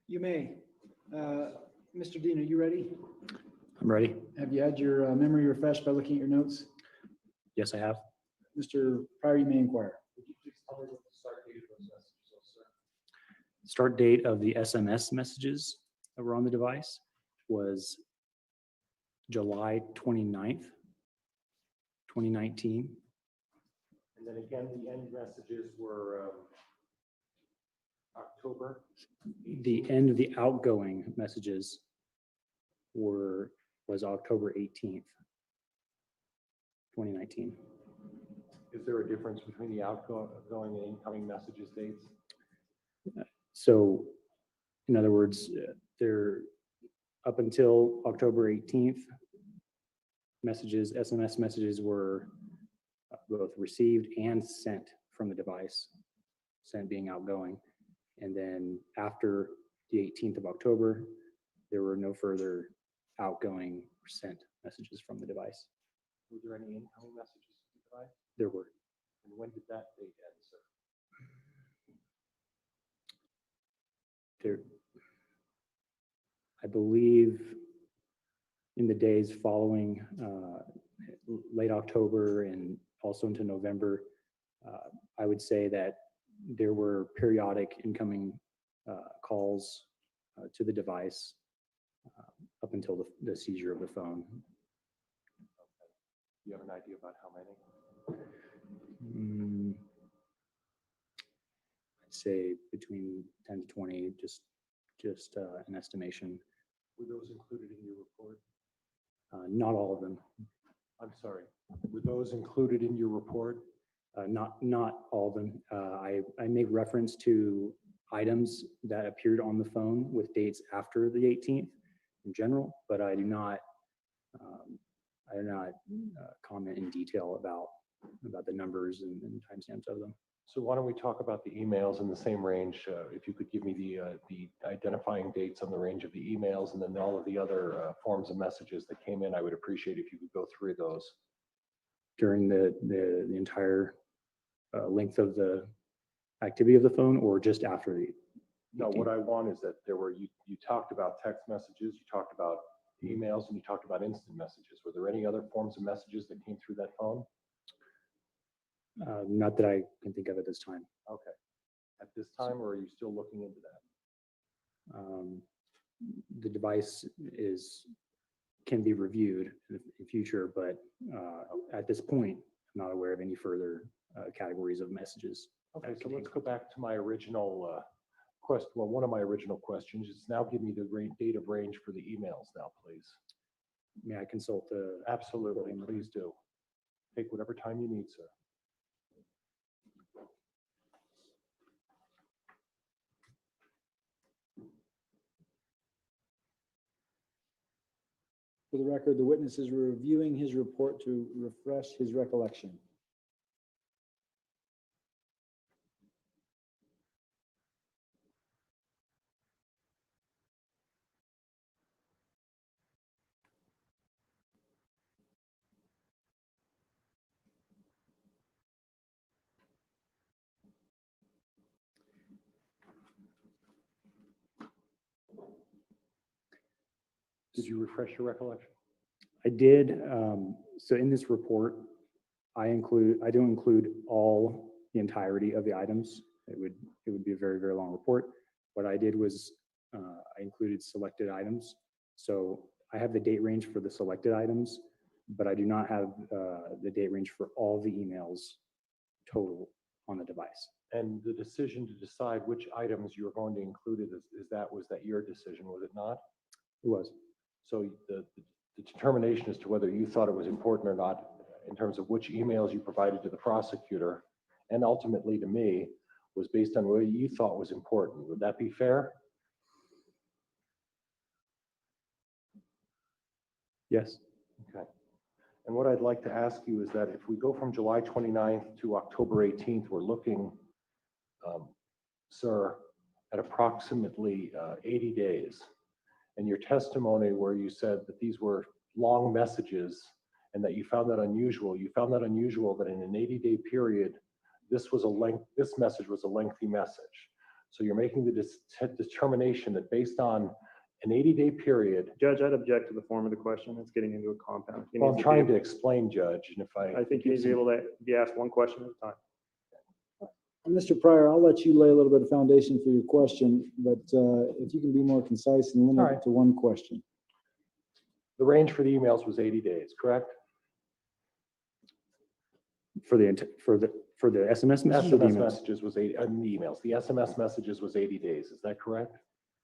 You may. Mr. Dean, are you ready? I'm ready. Have you had your memory refreshed by looking at your notes? Yes, I have. Mr. Pryor, you may inquire. Would you please tell me what the start date of those messages was, sir? Start date of the SMS messages that were on the device was July 29th, 2019. And then again, the end messages were October? The end of the outgoing messages was October 18th, 2019. Is there a difference between the outgoing and incoming messages dates? So in other words, they're up until October 18th, messages, SMS messages were both received and sent from the device, sent being outgoing. And then after the 18th of October, there were no further outgoing or sent messages from the device. Were there any incoming messages to the device? There were. And when did that date end, sir? There, I believe in the days following late October and also into November, I would say that there were periodic incoming calls to the device up until the seizure of the phone. Do you have an idea about how many? I'd say between 10 to 20, just an estimation. Were those included in your report? Not all of them. I'm sorry. Were those included in your report? Not all of them. I make reference to items that appeared on the phone with dates after the 18th in general, but I do not comment in detail about the numbers and timestamps of them. So why don't we talk about the emails in the same range? If you could give me the identifying dates on the range of the emails and then all of the other forms of messages that came in, I would appreciate if you could go through those. During the entire length of the activity of the phone, or just after the? No, what I want is that there were, you talked about text messages, you talked about emails, and you talked about instant messages. Were there any other forms of messages that came through that phone? Not that I can think of at this time. Okay. At this time, or are you still looking into that? The device can be reviewed in the future, but at this point, I'm not aware of any further categories of messages. Okay, so let's go back to my original question. Well, one of my original questions is now give me the date of range for the emails now, please. May I consult the? Absolutely, please do. Take whatever time you need, sir. For the record, the witness is reviewing his report to refresh his recollection. Did you refresh your recollection? I did. So in this report, I don't include the entirety of the items. It would be a very, very long report. What I did was I included selected items. So I have the date range for the selected items, but I do not have the date range for all the emails total on the device. And the decision to decide which items you were going to include was that your decision, was it not? It was. So the determination as to whether you thought it was important or not in terms of which emails you provided to the prosecutor and ultimately to me was based on what you thought was important. Would that be fair? Yes. Okay. And what I'd like to ask you is that if we go from July 29th to October 18th, we're looking, sir, at approximately 80 days. And your testimony where you said that these were long messages and that you found that unusual that in an 80-day period, this message was a lengthy message. So you're making the determination that based on an 80-day period. Judge, I'd object to the form of the question. It's getting into a compound. Well, I'm trying to explain, Judge, and if I think he's able to be asked one question at a time. Mr. Pryor, I'll let you lay a little bit of foundation for your question, but if you can be more concise and limit it to one question. The range for the emails was 80 days, correct? For For the SMS messages or the SMS emails? messages was 80, the emails, the SMS messages was 80 days, is that correct?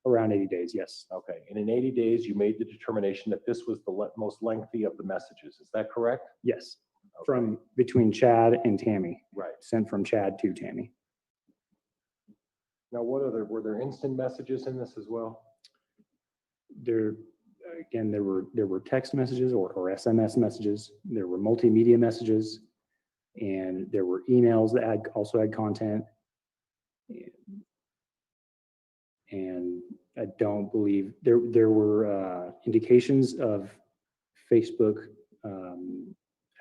Around 80 days, yes. Okay, and in 80 days, you made the determination that this was the most lengthy of the messages, is that correct? Yes. Okay. From between Chad and Tammy, Right. sent from Chad to Tammy. Now, were there instant messages in this as well? There, again, there were text messages or SMS messages. There were multimedia messages, and there were emails that also had content. And I don't believe there were indications of Facebook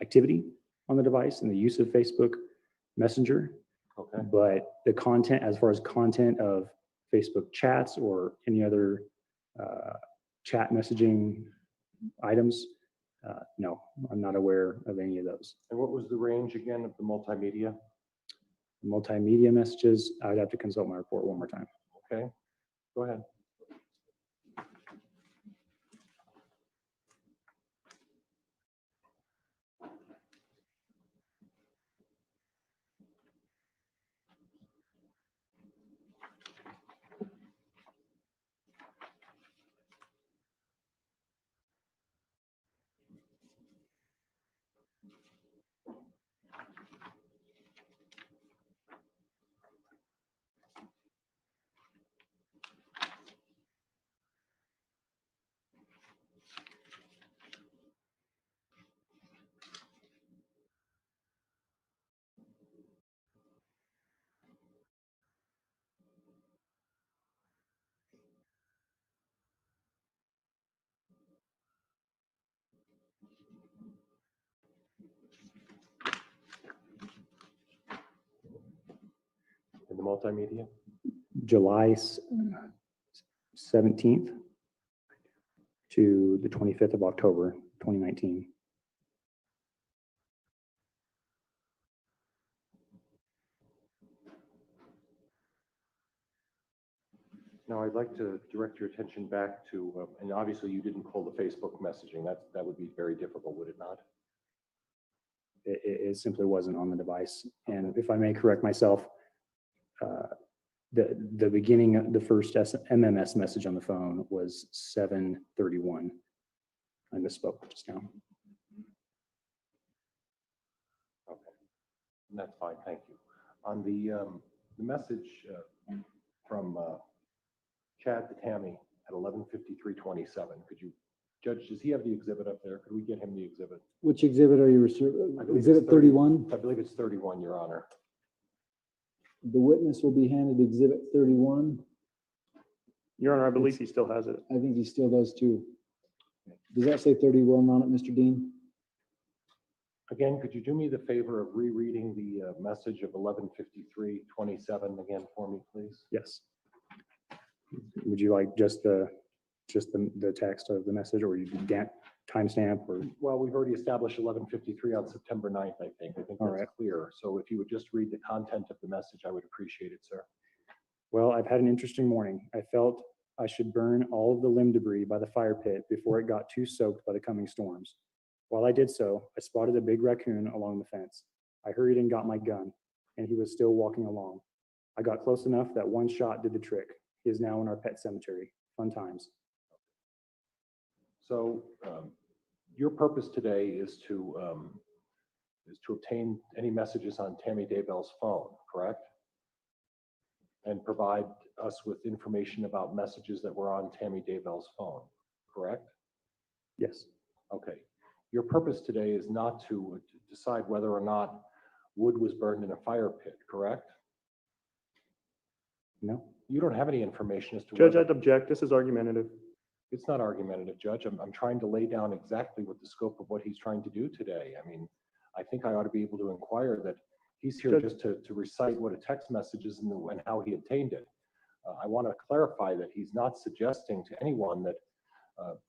activity on the device and the use of Facebook Messenger. Okay. But the content, as far as content of Facebook chats or any other chat messaging items, no, I'm not aware of any of those. And what was the range again of the multimedia? Multimedia messages, I'd have to consult my report one more time. Okay, go ahead. In the multimedia? July 17th to the 25th of October, 2019. Now, I'd like to direct your attention back to, and obviously you didn't pull the Facebook messaging. That would be very difficult, would it not? It simply wasn't on the device. And if I may correct myself, the beginning of the first MMS message on the phone was 7:31. I misspoke just now. Okay, that's fine, thank you. On the message from Chad to Tammy at 11:53:27, could you, Judge, does he have the exhibit up there? Could we get him the exhibit? Which exhibit are you I referring? believe it's Exhibit 31? I believe it's 31, Your Honor. The witness will be handed exhibit 31. Your Honor, I believe he still has it. I think he still does too. Does that say 31 on it, Mr. Dean? Again, could you do me the favor of rereading the message of 11:53:27 again for me, please? Yes. Would you like just the text of the message, or you timestamp, or? Well, we've already established 11:53 on September 9th, I think. I think All that's right. clear. So if you would just read the content of the message, I would appreciate it, sir. Well, I've had an interesting morning. I felt I should burn all of the limb debris by the fire pit before it got too soaked by the coming storms. While I did so, I spotted a big raccoon along the fence. I hurried and got my gun, and he was still walking along. I got close enough that one shot did the trick. He is now in our pet cemetery. Fun times. So your purpose today is to obtain any messages on Tammy Daybell's phone, correct? And provide us with information about messages that were on Tammy Daybell's phone, correct? Yes. Okay. Your purpose today is not to decide whether or not wood was burned in a fire pit, correct? No. You don't have any information as to Judge, whether- I'd object. This is argumentative. It's not argumentative, Judge. I'm trying to lay down exactly what the scope of what he's trying to do today. I mean, I think I ought to be able to inquire that he's here Judge- just to recite what a text message is and how he obtained it. I want to clarify that he's not suggesting to anyone that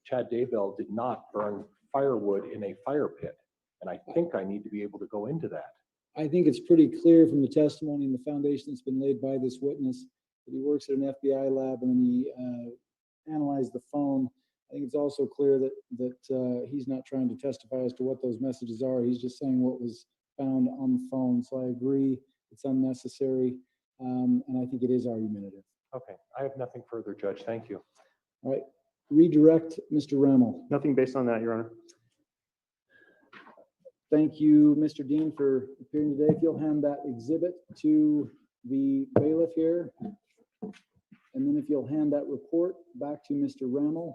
Chad Daybell did not burn firewood in a fire pit. And I think I need to be able to go into that. I think it's pretty clear from the testimony and the foundation that's been laid by this witness that he works at an FBI lab and he analyzed the phone. I think it's also clear that he's not trying to testify as to what those messages are. He's just saying what was found on the phone. So I agree, it's unnecessary, and I think it is argumentative. Okay, I have nothing further, Judge. Thank you. All right, redirect Mr. Rammel. Nothing based on that, Your Honor. Thank you, Mr. Dean, for appearing today. If you'll hand that exhibit to the bailiff here. And then if you'll hand that report back to Mr. Rammel.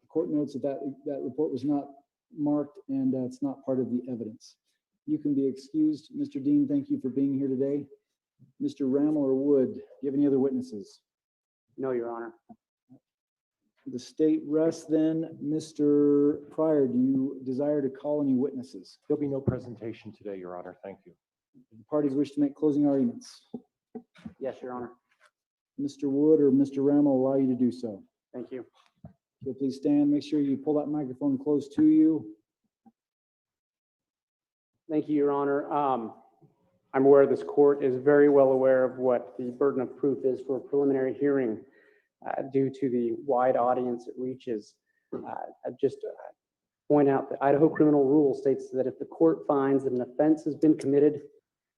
The court notes that that report was not marked and it's not part of the evidence. You can be excused. Mr. Dean, thank you for being here today. Mr. Rammel or Wood, do you have any other witnesses? No, Your Honor. The state rests then. Mr. Pryor, do you desire to call any witnesses? There'll be no presentation today, Your Honor. Thank you. The parties wish to make closing arguments. Yes, Your Honor. Mr. Wood or Mr. Rammel will allow you to do so. Thank you. So please stand, make sure you pull that microphone close to you. Thank you, Your Honor. I'm aware this court is very well aware of what the burden of proof is for a preliminary hearing due to the wide audience it reaches. I just point out that Idaho criminal rule states that if the court finds that an offense has been committed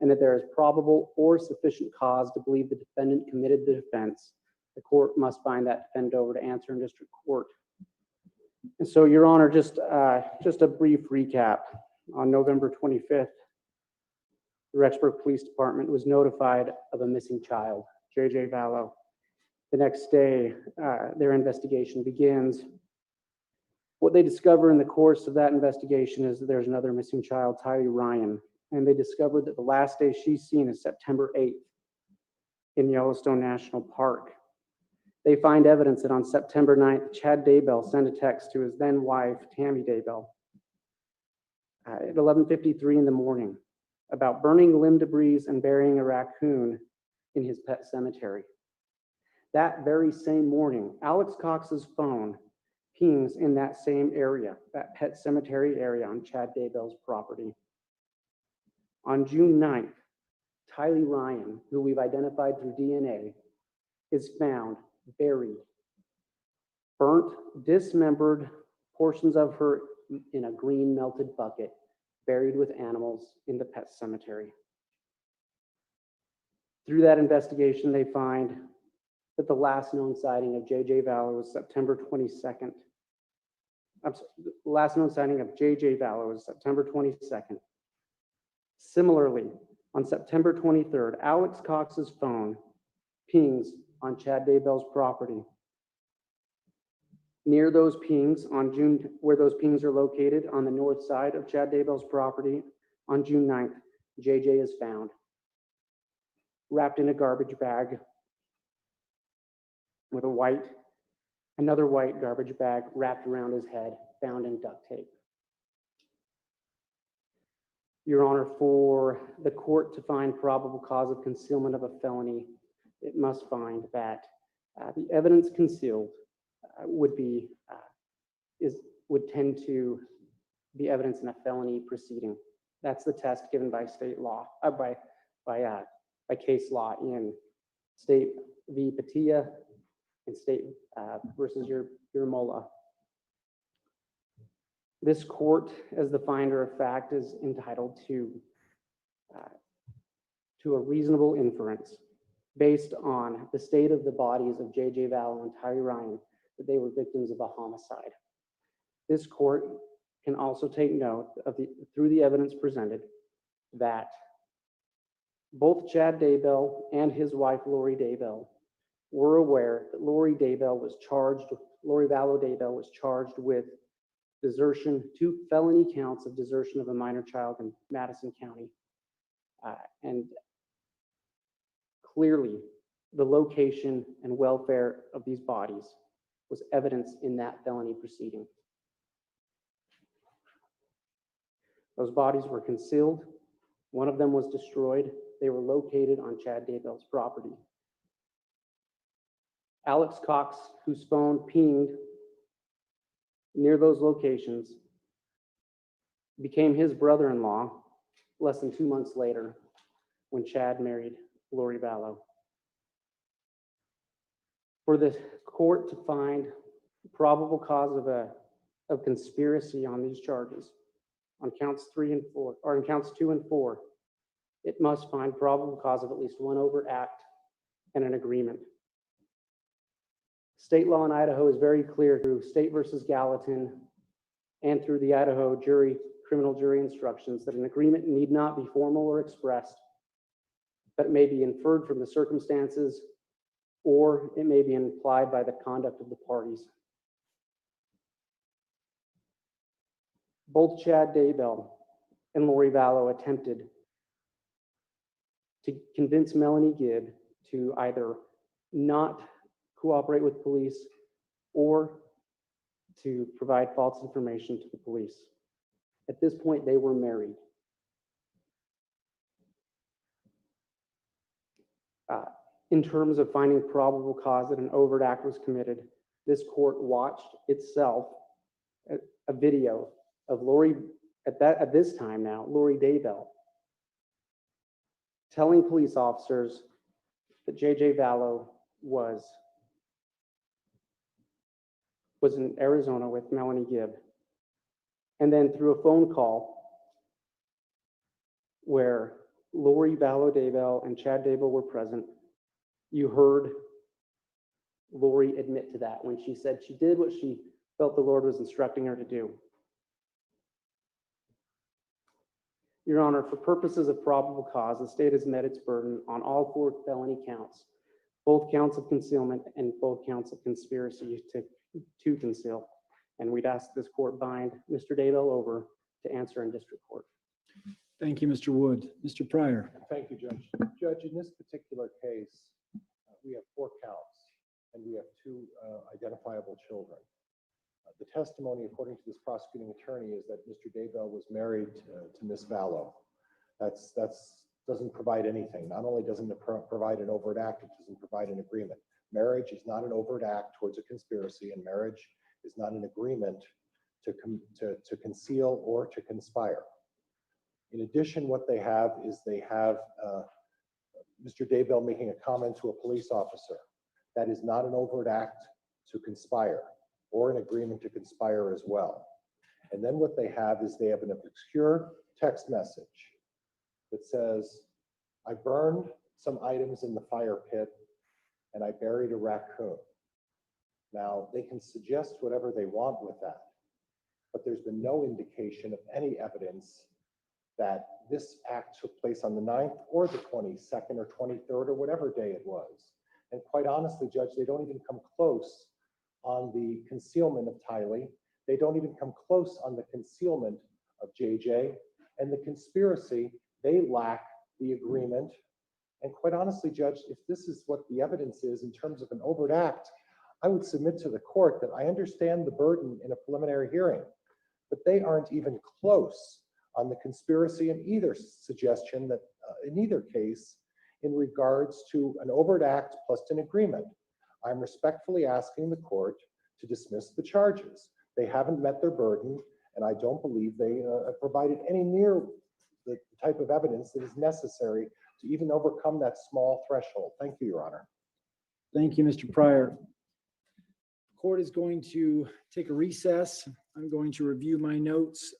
and that there is probable or sufficient cause to believe the defendant committed the offense, the court must find that defendant over to answer in district court. And so, Your Honor, just a brief recap. On November 25th, the Rexburg Police Department was notified of a missing child, JJ Vallow. The next day, their investigation begins. What they discover in the course of that investigation is that there's another missing child, Tylee Ryan, and they discovered that the last day she's seen is September 8th in Yellowstone National Park. They find evidence that on September 9th, Chad Daybell sent a text to his then wife, Tammy Daybell, at 11:53 in the morning about burning limb debris and burying a raccoon in his pet cemetery. That very same morning, Alex Cox's phone pings in that same area, that pet cemetery area on Chad Daybell's property. On June 9th, Tylee Ryan, who we've identified through DNA, is found buried, burnt, dismembered portions of her in a green melted bucket, buried with animals in the pet cemetery. Through that investigation, they find that the last known sighting of JJ Vallow was September 22nd. The last known sighting of JJ Vallow was September 22nd. Similarly, on September 23rd, Alex Cox's phone pings on Chad Daybell's property. Near those pings where those pings are located on the north side of Chad Daybell's property, on June 9th, JJ is found, wrapped in a garbage bag with another white garbage bag wrapped around his head, bound in duct tape. Your Honor, for the court to find probable cause of concealment of a felony, it must find that the evidence concealed would tend to be evidence in a felony proceeding. That's the test given by state law, by case law in State v. Patia and State versus Yurmola. This court, as the finder of fact, is entitled to a reasonable inference based on the state of the bodies of JJ Vallow and Tylee Ryan, that they were victims of a homicide. This court can also take note of through the evidence presented that both Chad Daybell and his wife, Lori Daybell, were aware that Lori Vallow Daybell was charged with desertion, 2 felony counts of desertion of a minor child in Madison County. And clearly, the location and welfare of these bodies was evidence in that felony proceeding. Those bodies were concealed. One of them was destroyed. They were located on Chad Daybell's property. Alex Cox, whose phone pinged near those locations, became his brother-in-law less than 2 months later when Chad married Lori Vallow. For the court to find probable cause of conspiracy on these charges, on counts 3 and 4, or on counts 2 and 4, it must find probable cause of at least one overt act and an agreement. State law in Idaho is very clear through State versus Gallatin and through the Idaho criminal jury instructions that an agreement need not be formal or expressed, but it may be inferred from the circumstances, or it may be implied by the conduct of the parties. Both Chad Daybell and Lori Vallow attempted to convince Melanie Gibb to either not cooperate with police or to provide false information to the police. At this point, they were married. In terms of finding probable cause that an overt act was committed, this court watched itself a video of Lori, at this time now, Lori Daybell, telling police officers that J.J. Vallow was in Arizona with Melanie Gibb. And then through a phone call where Lori Vallow Daybell and Chad Daybell were present, you heard Lori admit to that when she said she did what she felt the Lord was instructing her to do. Your Honor, for purposes of probable cause, the state has met its burden on all 4 felony counts, both counts of concealment and both counts of conspiracy to conceal. And we'd ask this court bind Mr. Daybell over to answer in district court. Thank you, Mr. Wood. Mr. Pryor. Thank you, Judge. Judge, in this particular case, we have 4 counts and we have 2 identifiable children. The testimony, according to this prosecuting attorney, is that Mr. Daybell was married to Miss Vallow. That's doesn't provide anything. Not only doesn't it provide an overt act, it doesn't provide an agreement. Marriage is not an overt act towards a conspiracy, and marriage is not an agreement to conceal or to conspire. In addition, what they have is they have Mr. Daybell making a comment to a police officer. That is not an overt act to conspire or an agreement to conspire as well. And then what they have is they have an obscure text message that says, I burned some items in the fire pit and I buried a raccoon. Now, they can suggest whatever they want with that, but there's been no indication of any evidence that this act took place on the 9th or the 22nd or 23rd or whatever day it was. And quite honestly, Judge, they don't even come close on the concealment of Tylee. They don't even come close on the concealment of JJ. And the conspiracy, they lack the agreement. And quite honestly, Judge, if this is what the evidence is in terms of an overt act, I would submit to the court that I understand the burden in a preliminary hearing, but they aren't even close on the conspiracy in either suggestion that in either case in regards to an overt act plus an agreement. I'm respectfully asking the court to dismiss the charges. They haven't met their burden, and I don't believe they have provided any near the type of evidence that is necessary to even overcome that small threshold. Thank you, Your Honor. Thank you, Mr. Pryor. Court is going to take a recess. I'm going to review my notes,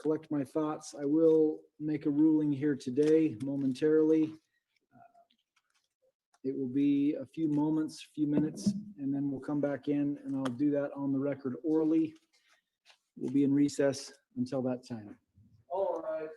collect my thoughts. I will make a ruling here today momentarily. It will be a few moments, few minutes, and then we'll come back in and I'll do that on the record orally. We'll be in recess until that time. All right.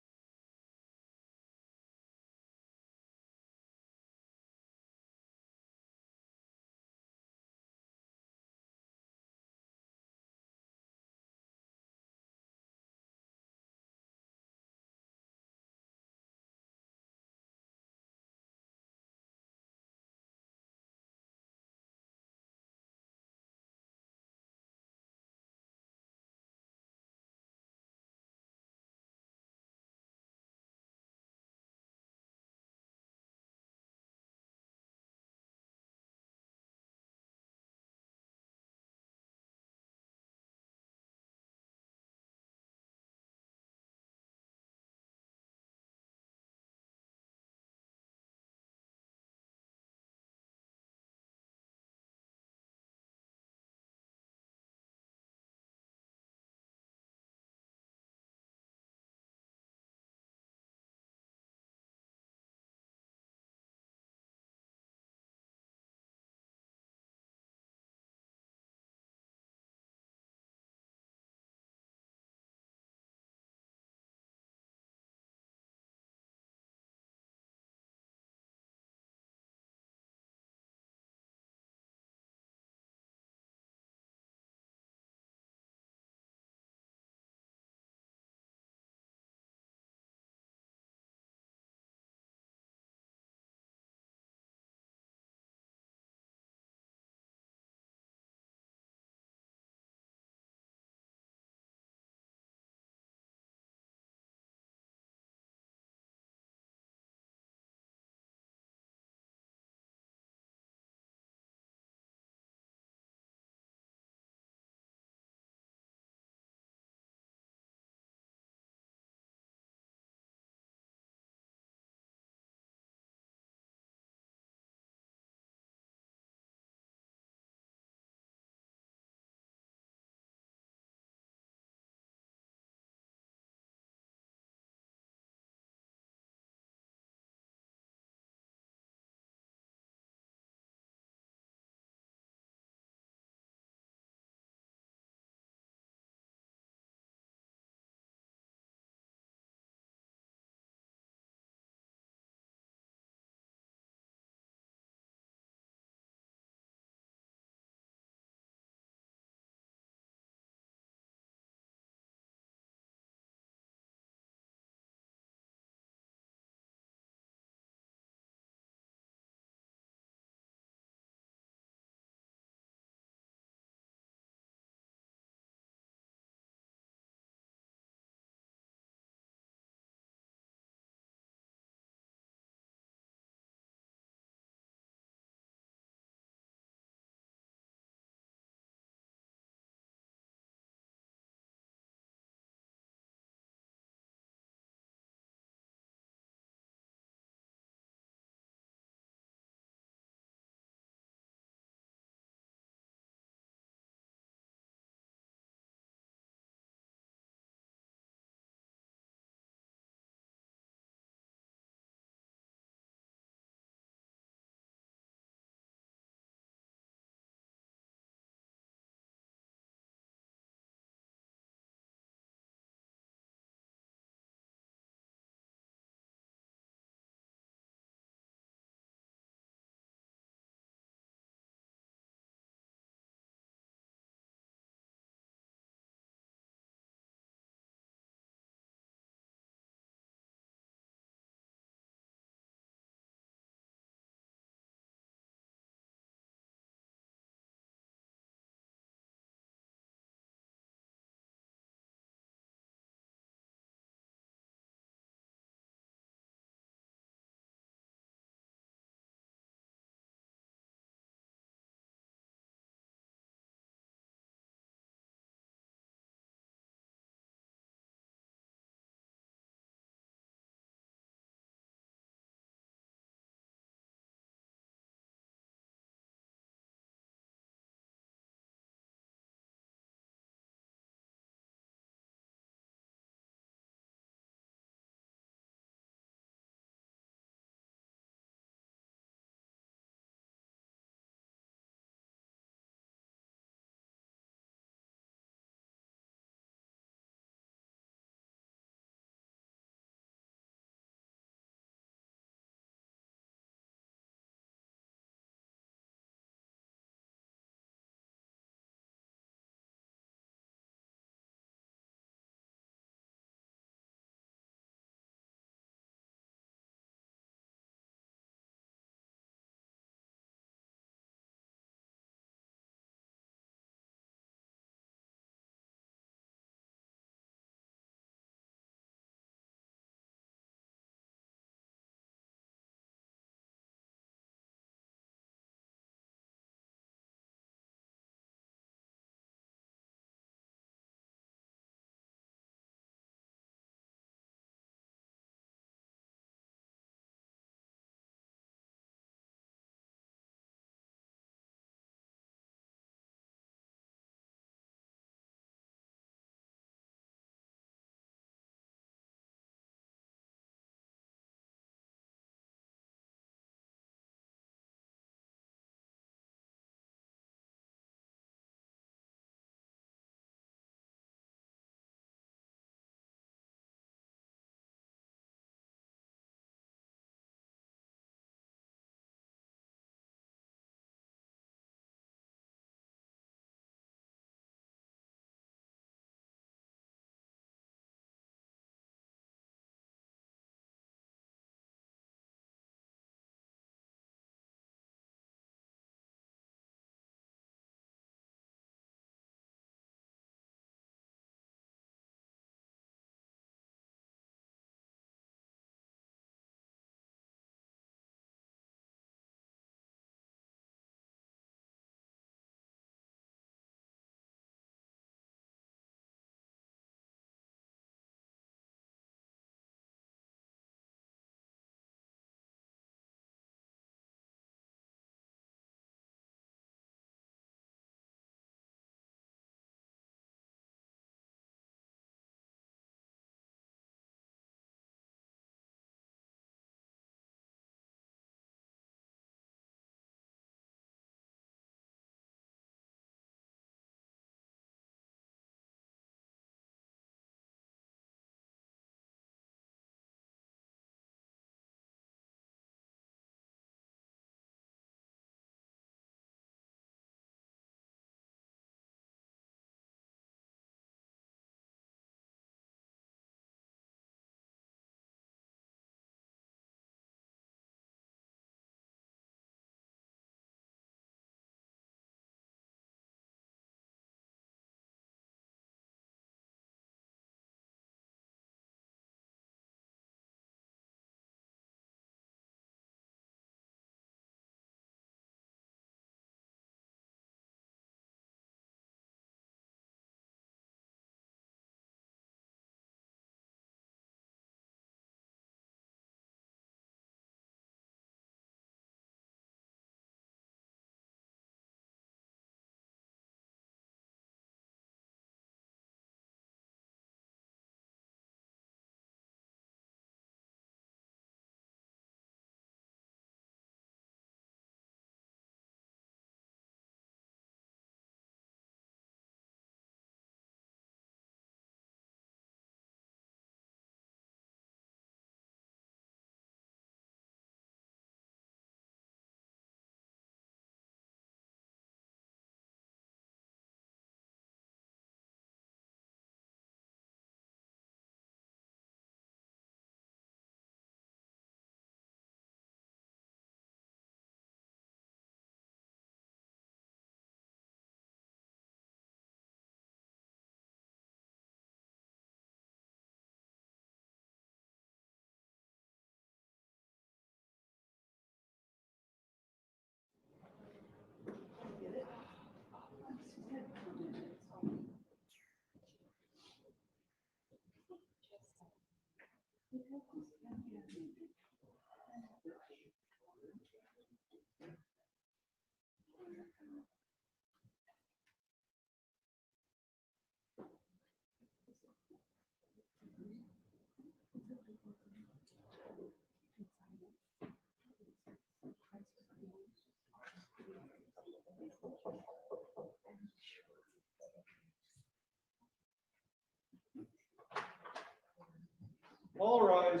All rise.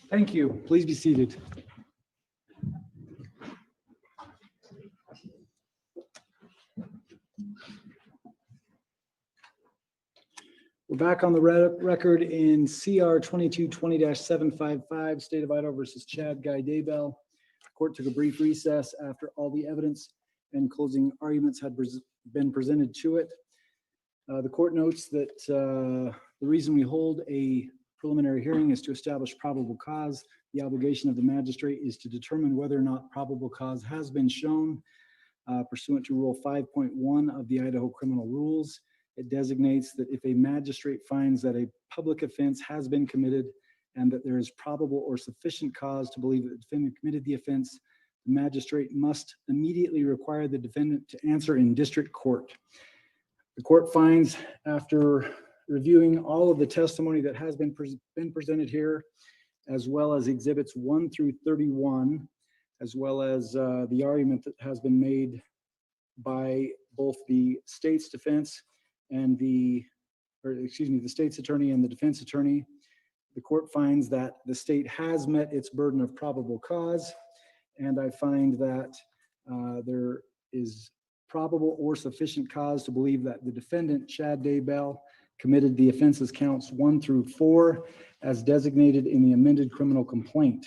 Thank you. Please be seated. We're back on the record in CR 2220-755, State of Idaho versus Chad Guy Daybell. Court took a brief recess after all the evidence and closing arguments had been presented to it. The court notes that the reason we hold a preliminary hearing is to establish probable cause. The obligation of the magistrate is to determine whether or not probable cause has been shown pursuant to Rule 5.1 of the Idaho Criminal Rules. It designates that if a magistrate finds that a public offense has been committed and that there is probable or sufficient cause to believe that the defendant committed the offense, the magistrate must immediately require the defendant to answer in district court. The court finds, after reviewing all of the testimony that has been presented here, as well as exhibits 1 through 31, as well as the argument that has been made by both the state's defense and the state's attorney and the defense attorney, the court finds that the state has met its burden of probable cause. And I find that there is probable or sufficient cause to believe that the defendant, Chad Daybell, committed the offenses counts 1 through 4 as designated in the amended criminal complaint.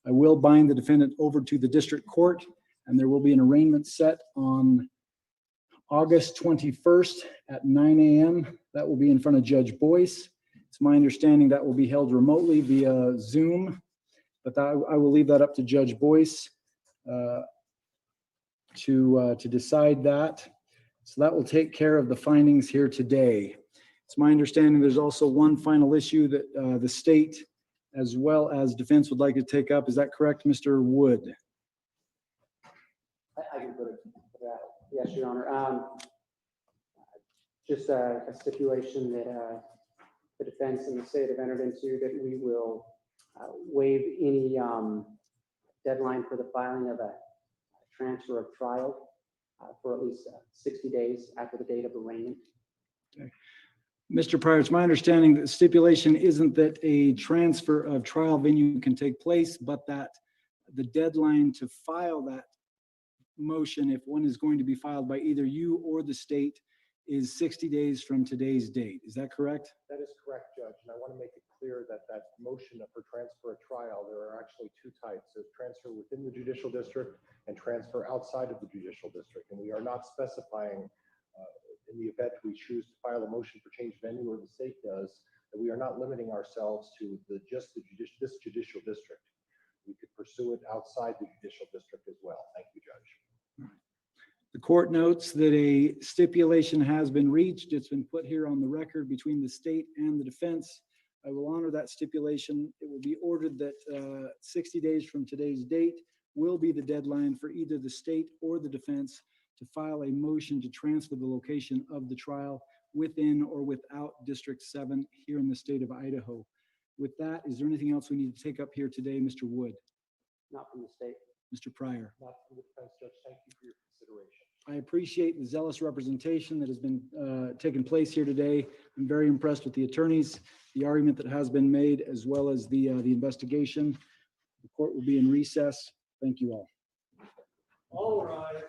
I will bind the defendant over to the district court, and there will be an arraignment set on August 21st at 9 a.m. That will be in front of Judge Boyce. It's my understanding that will be held remotely via Zoom, but I will leave that up to Judge Boyce to decide that. So that will take care of the findings here today. It's my understanding there's also one final issue that the state as well as defense would like to take up. Is that correct, Mr. Wood? I can put it that. Yes, Your Honor. Just a stipulation that the defense and the state have entered into that we will waive any deadline for the filing of a transfer of trial for at least 60 days after the date of arraignment. Okay. Mr. Pryor, it's my understanding that the stipulation isn't that a transfer of trial venue can take place, but that the deadline to file that motion, if one is going to be filed by either you or the state, is 60 days from today's date. Is that correct? That is correct, Judge. And I want to make it clear that that motion for transfer of trial, there are actually two types. There's transfer within the judicial district and transfer outside of the judicial district. And we are not specifying in the event we choose to file a motion for change venue or the state does, that we are not limiting ourselves to this judicial district. We could pursue it outside the judicial district as well. Thank you, Judge. The court notes that a stipulation has been reached. It's been put here on the record between the state and the defense. I will honor that stipulation. It will be ordered that 60 days from today's date will be the deadline for either the state or the defense to file a motion to transfer the location of the trial within or without District 7 here in the state of Idaho. With that, is there anything else we need to take up here today, Mr. Wood? Not from the state. Mr. Pryor? Not from the defense, Judge. Thank you for your consideration. I appreciate the zealous representation that has been taking place here today. I'm very impressed with the attorneys, the argument that has been made, as well as the investigation. The court will be in recess. Thank you all. All right.